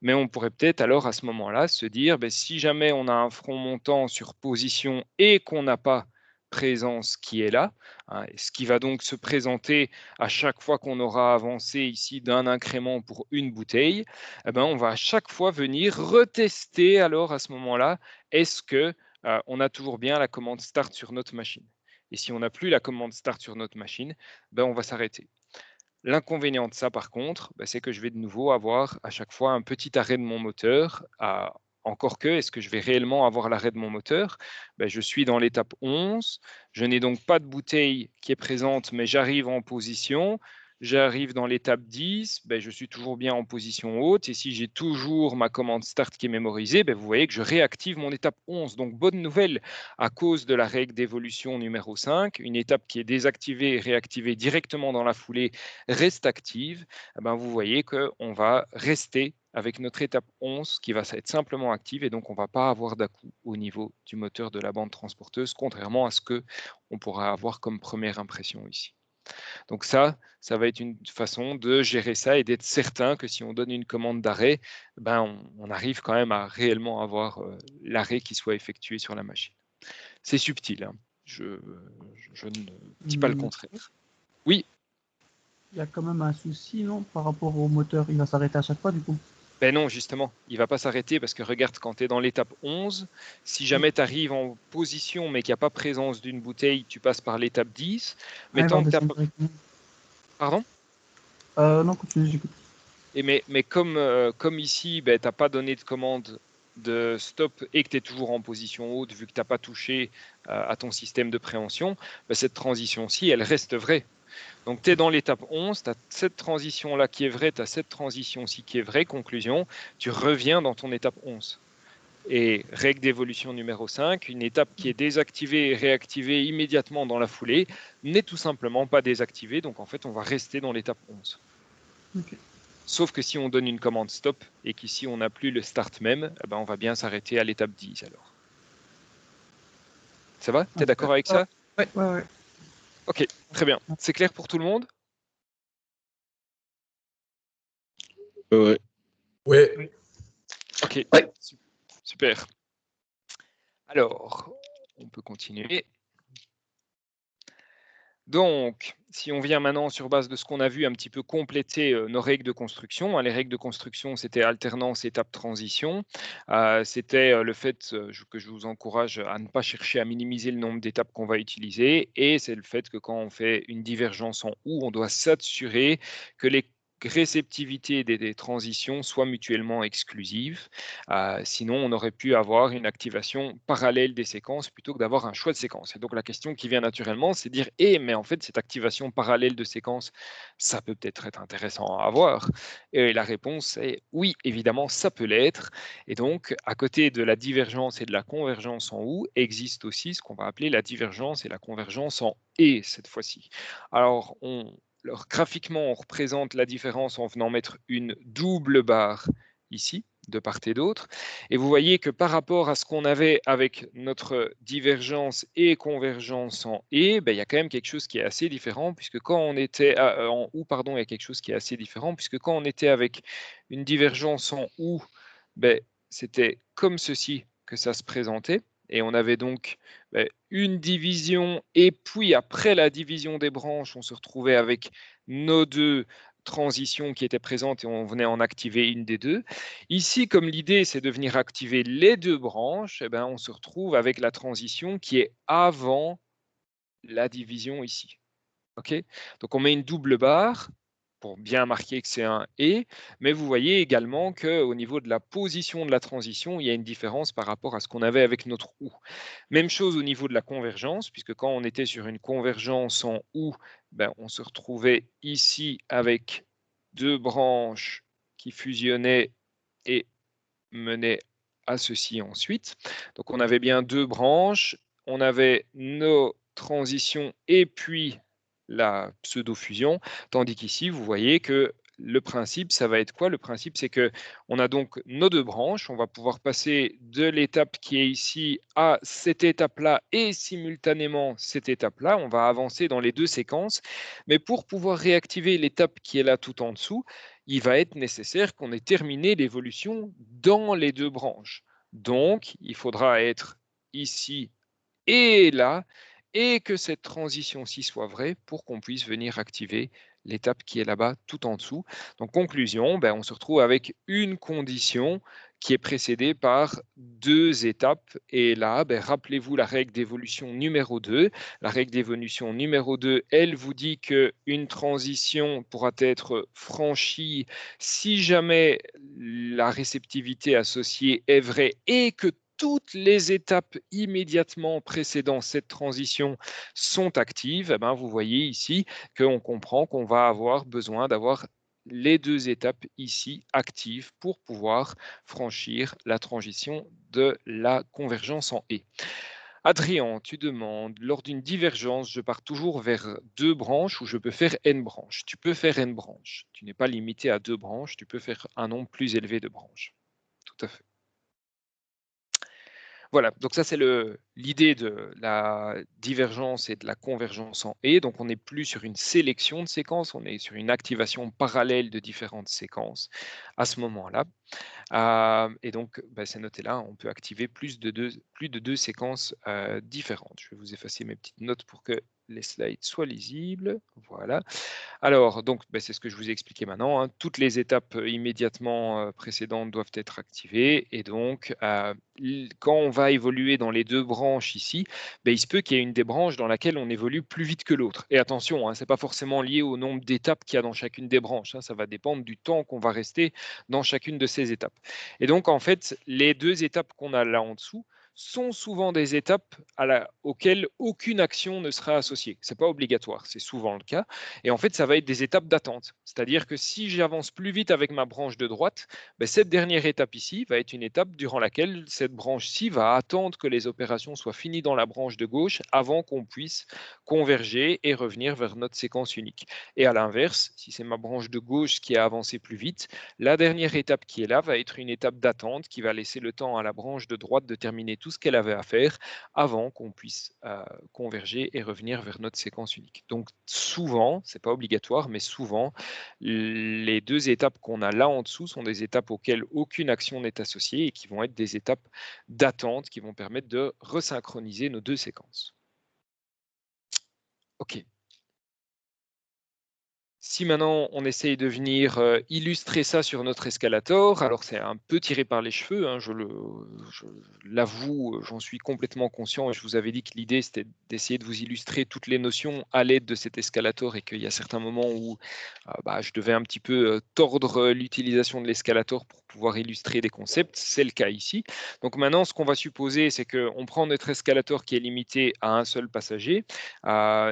Mais on pourrait peut-être alors à ce moment-là se dire, si jamais on a un front montant sur position et qu'on n'a pas présence qui est là, ce qui va donc se présenter à chaque fois qu'on aura avancé ici d'un incrément pour une bouteille, on va à chaque fois venir retester alors à ce moment-là, est-ce que on a toujours bien la commande start sur notre machine. Et si on n'a plus la commande start sur notre machine, on va s'arrêter. L'inconvénient de ça, par contre, c'est que je vais de nouveau avoir à chaque fois un petit arrêt de mon moteur. Encore que, est-ce que je vais réellement avoir l'arrêt de mon moteur? Je suis dans l'étape 11. Je n'ai donc pas de bouteille qui est présente, mais j'arrive en position. J'arrive dans l'étape 10, je suis toujours bien en position haute. Et si j'ai toujours ma commande start qui est mémorisée, vous voyez que je réactive mon étape 11. Donc, bonne nouvelle, à cause de la règle d'évolution numéro 5, une étape qui est désactivée et réactivée directement dans la foulée reste active. Vous voyez qu'on va rester avec notre étape 11 qui va être simplement active et donc on ne va pas avoir d'à-coup au niveau du moteur de la bande transporteuse, contrairement à ce qu'on pourra avoir comme première impression ici. Donc ça va être une façon de gérer ça et d'être certain que si on donne une commande d'arrêt, on arrive quand même à réellement avoir l'arrêt qui soit effectué sur la machine. C'est subtil, je ne dis pas le contraire. Oui. Il y a quand même un souci, non, par rapport au moteur, il va s'arrêter à chaque fois du coup. Non, justement, il ne va pas s'arrêter parce que regarde, quand tu es dans l'étape 11, si jamais tu arrives en position mais qu'il n'y a pas présence d'une bouteille, tu passes par l'étape 10. Mais tant que tu pas... Pardon? Non, continue, j'écoute. Mais comme ici, tu n'as pas donné de commande de stop et que tu es toujours en position haute, vu que tu n'as pas touché à ton système de préhension, cette transition-ci, elle reste vraie. Donc, tu es dans l'étape 11, tu as cette transition-là qui est vraie, tu as cette transition-ci qui est vraie. Conclusion, tu reviens dans ton étape 11. Et règle d'évolution numéro 5, une étape qui est désactivée et réactivée immédiatement dans la foulée n'est tout simplement pas désactivée. Donc, en fait, on va rester dans l'étape 11. Okay. Sauf que si on donne une commande stop et qu'ici, on n'a plus le start même, on va bien s'arrêter à l'étape 10 alors. Ça va? Tu es d'accord avec ça? Ouais. Ok, très bien. C'est clair pour tout le monde? Ouais. Ouais. Ok, super. Alors, on peut continuer. Donc, si on vient maintenant sur base de ce qu'on a vu, un petit peu compléter nos règles de construction. Les règles de construction, c'était alternance, étape, transition. C'était le fait que je vous encourage à ne pas chercher à minimiser le nombre d'étapes qu'on va utiliser. Et c'est le fait que quand on fait une divergence en ou, on doit s'assurer que les réceptivité des transitions soit mutuellement exclusive. Sinon, on aurait pu avoir une activation parallèle des séquences plutôt que d'avoir un choix de séquence. Et donc, la question qui vient naturellement, c'est de dire « mais en fait, cette activation parallèle de séquence, ça peut peut-être être intéressant à avoir ». Et la réponse est « oui, évidemment, ça peut l'être ». Et donc, à côté de la divergence et de la convergence en OU, existe aussi ce qu'on va appeler la divergence et la convergence en et cette fois-ci. Alors, graphiquement, on représente la différence en venant mettre une double barre ici, de part et d'autre. Et vous voyez que par rapport à ce qu'on avait avec notre divergence et convergence en et, il y a quand même quelque chose qui est assez différent, puisque quand on était en ou, pardon, il y a quelque chose qui est assez différent, puisque quand on était avec une divergence en ou, c'était comme ceci que ça se présentait. Et on avait donc une division, et puis après la division des branches, on se retrouvait avec nos deux transitions qui étaient présentes et on venait en activer une des deux. Ici, comme l'idée, c'est de venir activer les deux branches, on se retrouve avec la transition qui est avant la division ici. Okay, donc on met une double barre pour bien marquer que c'est un « et », mais vous voyez également qu'au niveau de la position de la transition, il y a une différence par rapport à ce qu'on avait avec notre « ou ». Même chose au niveau de la convergence, puisque quand on était sur une convergence en « ou », on se retrouvait ici avec deux branches qui fusionnaient et menaient à ceci ensuite. Donc on avait bien deux branches, on avait nos transitions et puis la pseudo-fusion, tandis qu'ici, vous voyez que le principe, ça va être quoi? Le principe, c'est que on a donc nos deux branches. On va pouvoir passer de l'étape qui est ici à cette étape-là et simultanément cette étape-là. On va avancer dans les deux séquences. Mais pour pouvoir réactiver l'étape qui est là tout en dessous, il va être nécessaire qu'on ait terminé l'évolution dans les deux branches. Donc, il faudra être ici et là, et que cette transition-ci soit vraie pour qu'on puisse venir activer l'étape qui est là-bas tout en dessous. Donc, conclusion, on se retrouve avec une condition qui est précédée par deux étapes. Et là, rappelez-vous la règle d'évolution numéro 2. La règle d'évolution numéro 2, elle vous dit qu'une transition pourra être franchie si jamais la réceptivité associée est vraie et que toutes les étapes immédiatement précédant cette transition sont actives. Vous voyez ici qu'on comprend qu'on va avoir besoin d'avoir les deux étapes ici actives pour pouvoir franchir la transition de la convergence en et. Adrien, tu demandes, lors d'une divergence, je pars toujours vers deux branches ou je peux faire n branches. Tu peux faire n branches. Tu n'es pas limité à deux branches, tu peux faire un nombre plus élevé de branches. Tout à fait. Voilà, donc ça c'est l'idée de la divergence et de la convergence en et. Donc on n'est plus sur une sélection de séquences, on est sur une activation parallèle de différentes séquences à ce moment-là. Et donc c'est noté là, on peut activer plus de deux séquences différentes. Je vais vous effacer mes petites notes pour que les slides soient lisibles. Voilà. Alors, donc, c'est ce que je vous ai expliqué maintenant. Hein. Toutes les étapes immédiatement précédentes doivent être activées. Et donc, quand on va évoluer dans les deux branches ici, il se peut qu'il y ait une des branches dans laquelle on évolue plus vite que l'autre. Et attention, ce n'est pas forcément lié au nombre d'étapes qu'il y a dans chacune des branches. Ça va dépendre du temps qu'on va rester dans chacune de ces étapes. Et donc, en fait, les deux étapes qu'on a là en dessous sont souvent des étapes auxquelles aucune action ne sera associée. Ce n'est pas obligatoire, c'est souvent le cas. Et en fait, ça va être des étapes d'attente. C'est-à-dire que si j'avance plus vite avec ma branche de droite, cette dernière étape ici va être une étape durant laquelle cette branche-ci va attendre que les opérations soient finies dans la branche de gauche avant qu'on puisse converger et revenir vers notre séquence unique. Et à l'inverse, si c'est ma branche de gauche qui a avancé plus vite, la dernière étape qui est là va être une étape d'attente qui va laisser le temps à la branche de droite de terminer tout ce qu'elle avait à faire avant qu'on puisse converger et revenir vers notre séquence unique. Donc souvent, c'est pas obligatoire, mais souvent, les deux étapes qu'on a là en dessous sont des étapes auxquelles aucune action n'est associée et qui vont être des étapes d'attente qui vont permettre de resynchroniser nos deux séquences. OK. Si maintenant on essaye de venir illustrer ça sur notre escalator, alors c'est un peu tiré par les cheveux, hein, je l'avoue, j'en suis complètement conscient et je vous avais dit que l'idée c'était d'essayer de vous illustrer toutes les notions à l'aide de cet escalator et qu'il y a certains moments où je devais un petit peu tordre l'utilisation de l'escalator pour pouvoir illustrer des concepts, c'est le cas ici. Donc maintenant ce qu'on va supposer c'est qu'on prend notre escalator qui est limité à un seul passager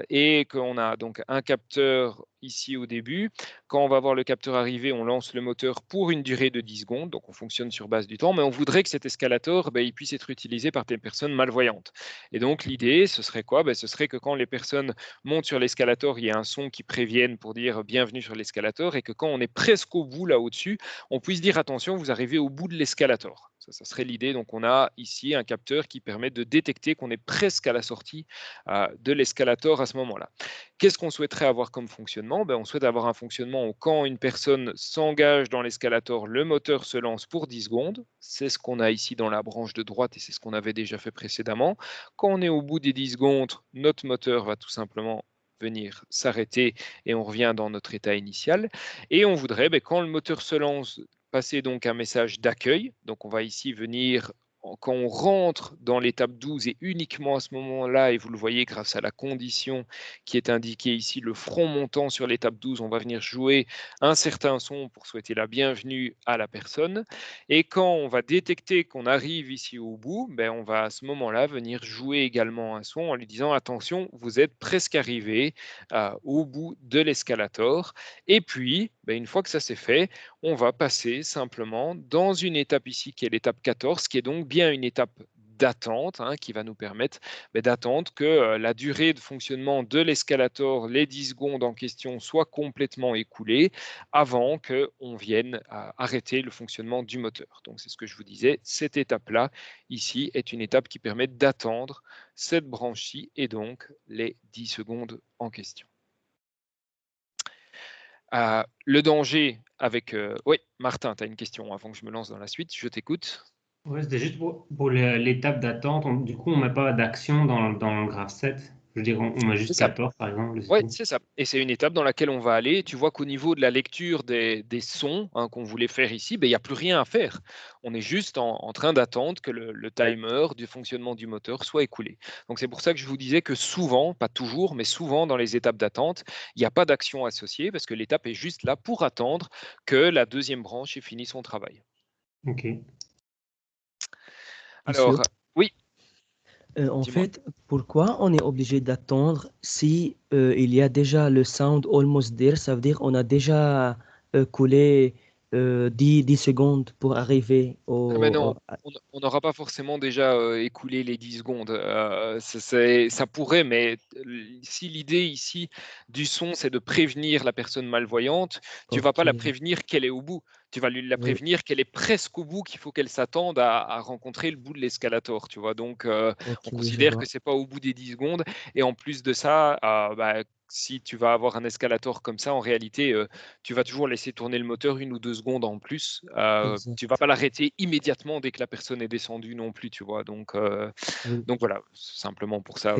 et qu'on a donc un capteur ici au début. Quand on va voir le capteur arriver, on lance le moteur pour une durée de 10 secondes, donc on fonctionne sur base du temps, mais on voudrait que cet escalator il puisse être utilisé par des personnes malvoyantes. Et donc l'idée, ce serait quoi? Ce serait que quand les personnes montent sur l'escalator, il y ait un son qui prévienne pour dire bienvenue sur l'escalator et que quand on est presque au bout là au-dessus, on puisse dire attention, vous arrivez au bout de l'escalator. Ça serait l'idée. Donc, on a ici un capteur qui permet de détecter qu'on est presque à la sortie de l'escalator à ce moment-là. Qu'est-ce qu'on souhaiterait avoir comme fonctionnement? On souhaite avoir un fonctionnement où quand une personne s'engage dans l'escalator, le moteur se lance pour 10 secondes. C'est ce qu'on a ici dans la branche de droite et c'est ce qu'on avait déjà fait précédemment. Quand on est au bout des 10 secondes, notre moteur va tout simplement venir s'arrêter et on revient dans notre état initial. Et on voudrait, quand le moteur se lance, passer donc un message d'accueil. Donc on va ici venir, quand on rentre dans l'étape 12 et uniquement à ce moment-là, et vous le voyez grâce à la condition qui est indiquée ici, le front montant sur l'étape 12, on va venir jouer un certain son pour souhaiter la bienvenue à la personne. Et quand on va détecter qu'on arrive ici au bout, on va à ce moment-là venir jouer également un son en lui disant attention, vous êtes presque arrivé au bout de l'escalator. Et puis, une fois que ça c'est fait, on va passer simplement dans une étape ici qui est l'étape 14, qui est donc bien une étape d'attente qui va nous permettre d'attendre que la durée de fonctionnement de l'escalator, les 10 secondes en question, soit complètement écoulée avant qu'on vienne arrêter le fonctionnement du moteur. Donc c'est ce que je vous disais, cette étape-là, ici, est une étape qui permet d'attendre cette branche-ci et donc les 10 secondes en question. Le danger avec... Oui, Martin, tu as une question avant que je me lance dans la suite, je t'écoute. Oui, c'était juste pour l'étape d'attente. Du coup, on ne met pas d'action dans le graphe 7. Je veux dire, on met juste 14, par exemple. Oui, c'est ça. Et c'est une étape dans laquelle on va aller. Tu vois qu'au niveau de la lecture des sons qu'on voulait faire ici, il n'y a plus rien à faire. On est juste en train d'attendre que le timer du fonctionnement du moteur soit écoulé. Donc c'est pour ça que je vous disais que souvent, pas toujours, mais souvent dans les étapes d'attente, il n'y a pas d'action associée parce que l'étape est juste là pour attendre que la deuxième branche ait fini son travail. OK. Alors, oui. En fait, pourquoi on est obligé d'attendre si il y a déjà le sound almost there, ça veut dire on a déjà coulé 10 secondes pour arriver Non, on n'aura pas forcément déjà écoulé les 10 secondes. Ça pourrait, mais si l'idée ici du son, c'est de prévenir la personne malvoyante, tu ne vas pas la prévenir qu'elle est au bout. Tu vas la prévenir qu'elle est presque au bout, qu'il faut qu'elle s'attende à rencontrer le bout de l'escalator. Tu vois, donc on considère que ce n'est pas au bout des 10 secondes. Et en plus de ça, si tu vas avoir un escalator comme ça, en réalité, tu vas toujours laisser tourner le moteur 1 ou 2 secondes en plus. Tu ne vas pas l'arrêter immédiatement dès que la personne est descendue non plus, tu vois. Donc voilà, simplement pour ça.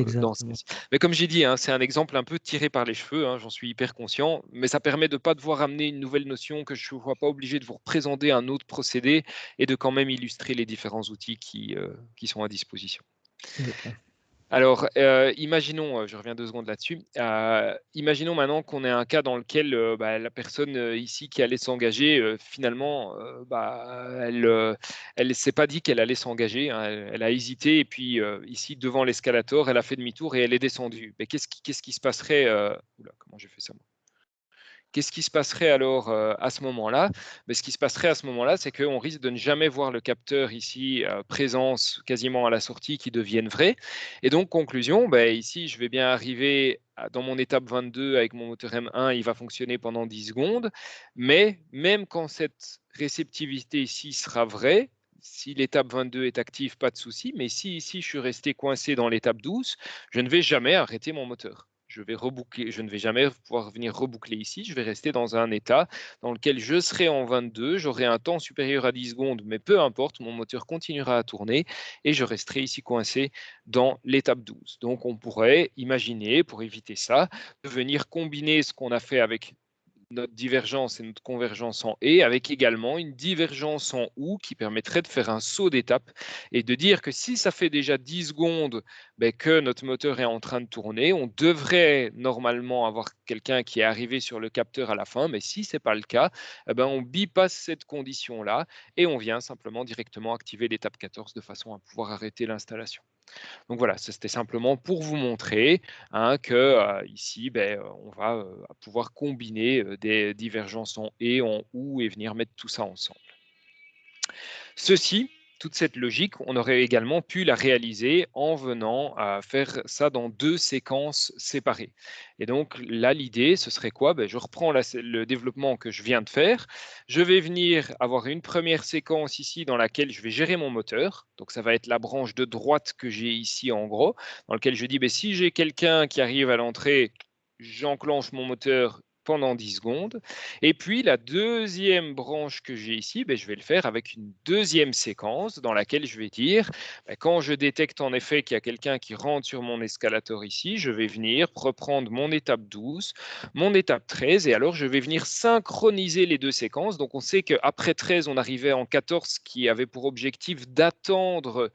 Mais comme j'ai dit, c'est un exemple un peu tiré par les cheveux, j'en suis hyper conscient, mais ça permet de ne pas devoir amener une nouvelle notion, que je ne sois pas obligé de vous représenter un autre procédé et de quand même illustrer les différents outils qui sont à disposition. Alors, imaginons, je reviens 2 secondes là-dessus, imaginons maintenant qu'on ait un cas dans lequel la personne ici qui allait s'engager, finalement, elle ne s'est pas dit qu'elle allait s'engager, elle a hésité et puis ici, devant l'escalator, elle a fait demi-tour et elle est descendue. Mais qu'est-ce qui se passerait oula, comment j'ai fait ça moi? Qu'est-ce qui se passerait alors à ce moment-là? Ce qui se passerait à ce moment-là, c'est qu'on risque de ne jamais voir le capteur ici, présence quasiment à la sortie, qui devienne vrai. Et donc, conclusion, ici, je vais bien arriver dans mon étape 22 avec mon moteur M1, il va fonctionner pendant 10 secondes. Mais même quand cette réceptivité ici sera vraie, si l'étape 22 est active, pas de souci. Mais si ici, je suis resté coincé dans l'étape 12, je ne vais jamais arrêter mon moteur. Je ne vais jamais pouvoir venir reboucler ici, je vais rester dans un état dans lequel je serai en 22, j'aurai un temps supérieur à 10 secondes, mais peu importe, mon moteur continuera à tourner et je resterai ici coincé dans l'étape 12. Donc on pourrait imaginer, pour éviter ça, de venir combiner ce qu'on a fait avec notre divergence et notre convergence en et, avec également une divergence en ou qui permettrait de faire un saut d'étape et de dire que si ça fait déjà 10 secondes que notre moteur est en train de tourner, on devrait normalement avoir quelqu'un qui est arrivé sur le capteur à la fin, mais si ce n'est pas le cas, on bypasse cette condition-là et on vient simplement directement activer l'étape 14 de façon à pouvoir arrêter l'installation. Donc voilà, c'était simplement pour vous montrer que ici, on va pouvoir combiner des divergences en et, en ou et venir mettre tout ça ensemble. Toute cette logique, on aurait également pu la réaliser en venant à faire ça dans 2 séquences séparées. Et donc là, l'idée, ce serait quoi? Je reprends le développement que je viens de faire. Je vais venir avoir une première séquence ici dans laquelle je vais gérer mon moteur. Donc ça va être la branche de droite que j'ai ici en gros, dans laquelle je dis si j'ai quelqu'un qui arrive à l'entrée, j'enclenche mon moteur pendant 10 secondes. Et puis, la deuxième branche que j'ai ici, je vais le faire avec une deuxième séquence dans laquelle je vais dire, quand je détecte en effet qu'il y a quelqu'un qui rentre sur mon escalator ici, je vais venir reprendre mon étape 12, mon étape 13, et alors je vais venir synchroniser les deux séquences. Donc, on sait qu'après 13, on arrivait en 14 qui avait pour objectif d'attendre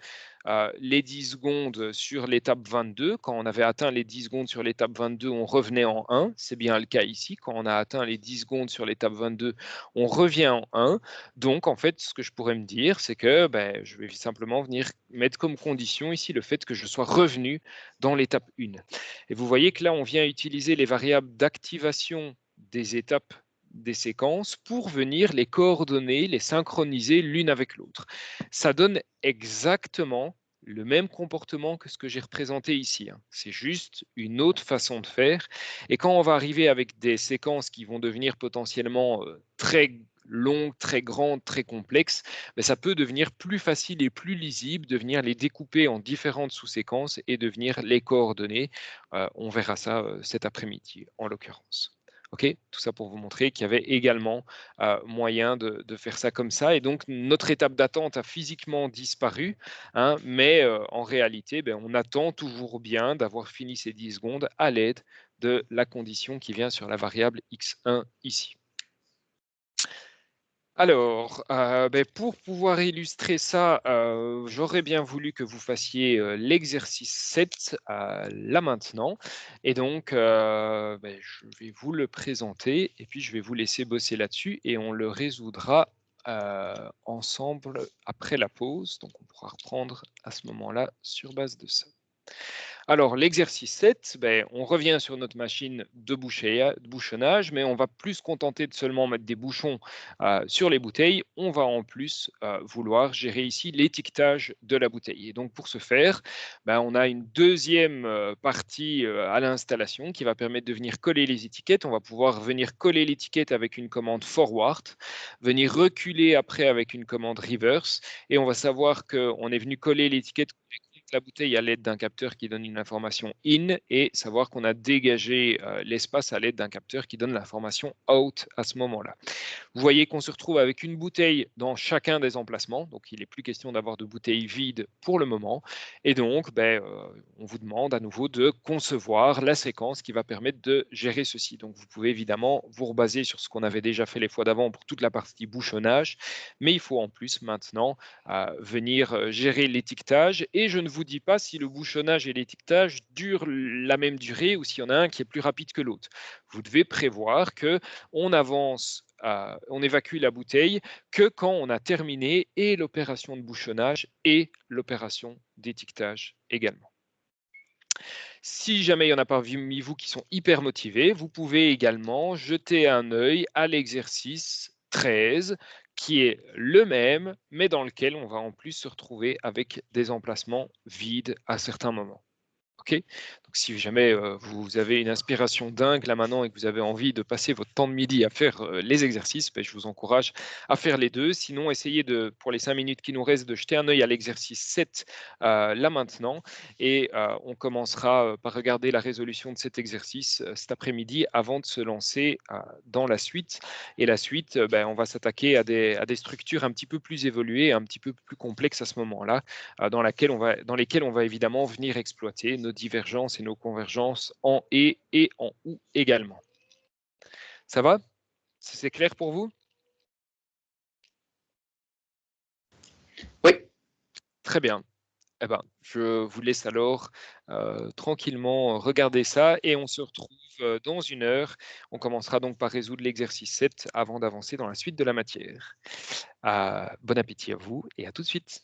les 10 secondes sur l'étape 22. Quand on avait atteint les 10 secondes sur l'étape 22, on revenait en 1. C'est bien le cas ici. Quand on a atteint les 10 secondes sur l'étape 22, on revient en 1. Donc, en fait, ce que je pourrais me dire, c'est que je vais simplement venir mettre comme condition ici le fait que je sois revenu dans l'étape 1. Et vous voyez que là, on vient utiliser les variables d'activation des étapes des séquences pour venir les coordonner, les synchroniser l'une avec l'autre. Ça donne exactement le même comportement que ce que j'ai représenté ici. C'est juste une autre façon de faire. Et quand on va arriver avec des séquences qui vont devenir potentiellement très longues, très grandes, très complexes, ça peut devenir plus facile et plus lisible de venir les découper en différentes sous-séquences et de venir les coordonner. On verra ça cet après-midi, en l'occurrence. OK, tout ça pour vous montrer qu'il y avait également moyen de faire ça comme ça. Et donc, notre étape d'attente a physiquement disparu, mais en réalité, on attend toujours bien d'avoir fini ces 10 secondes à l'aide de la condition qui vient sur la variable x1 ici. Alors, pour pouvoir illustrer ça, j'aurais bien voulu que vous fassiez l'exercice 7 là maintenant. Et donc, je vais vous le présenter et puis je vais vous laisser bosser là-dessus et on le résoudra ensemble après la pause. Donc, on pourra reprendre à ce moment-là sur base de ça. Alors, l'exercice 7, on revient sur notre machine de bouchonnage, mais on va plus se contenter de seulement mettre des bouchons sur les bouteilles. On va en plus vouloir gérer ici l'étiquetage de la bouteille. Et donc, pour ce faire, on a une deuxième partie à l'installation qui va permettre de venir coller les étiquettes. On va pouvoir venir coller l'étiquette avec une commande forward, venir reculer après avec une commande reverse, et on va savoir qu'on est venu coller l'étiquette la bouteille à l'aide d'un capteur qui donne une information in et savoir qu'on a dégagé l'espace à l'aide d'un capteur qui donne l'information out à ce moment-là. Vous voyez qu'on se retrouve avec une bouteille dans chacun des emplacements, donc il n'est plus question d'avoir de bouteilles vides pour le moment. Et donc, on vous demande à nouveau de concevoir la séquence qui va permettre de gérer ceci. Donc, vous pouvez évidemment vous rebaser sur ce qu'on avait déjà fait les fois d'avant pour toute la partie bouchonnage, mais il faut en plus maintenant venir gérer l'étiquetage. Et je ne vous dis pas si le bouchonnage et l'étiquetage durent la même durée ou s'il y en a un qui est plus rapide que l'autre. Vous devez prévoir qu'on avance, on évacue la bouteille que quand on a terminé et l'opération de bouchonnage et l'opération d'étiquetage également. Si jamais il y en a parmi vous qui sont hyper motivés, vous pouvez également jeter un œil à l'exercice 13 qui est le même, mais dans lequel on va en plus se retrouver avec des emplacements vides à certains moments. OK ? Donc, si jamais vous avez une inspiration dingue là maintenant et que vous avez envie de passer votre temps de midi à faire les exercices, je vous encourage à faire les deux. Sinon, essayez pour les 5 minutes qui nous restent de jeter un œil à l'exercice 7 là maintenant. Et on commencera par regarder la résolution de cet exercice cet après-midi avant de se lancer dans la suite. Et la suite, on va s'attaquer à des structures un petit peu plus évoluées, un petit peu plus complexes à ce moment-là, dans lesquelles on va évidemment venir exploiter nos divergences et nos convergences en et en ou également. Ça va ? C'est clair pour vous? Oui. Très bien. Eh ben, je vous laisse alors tranquillement regarder ça et on se retrouve dans 1 heure. On commencera donc par résoudre l'exercice 7 avant d'avancer dans la suite de la matière. Bon appétit à vous et à tout de suite.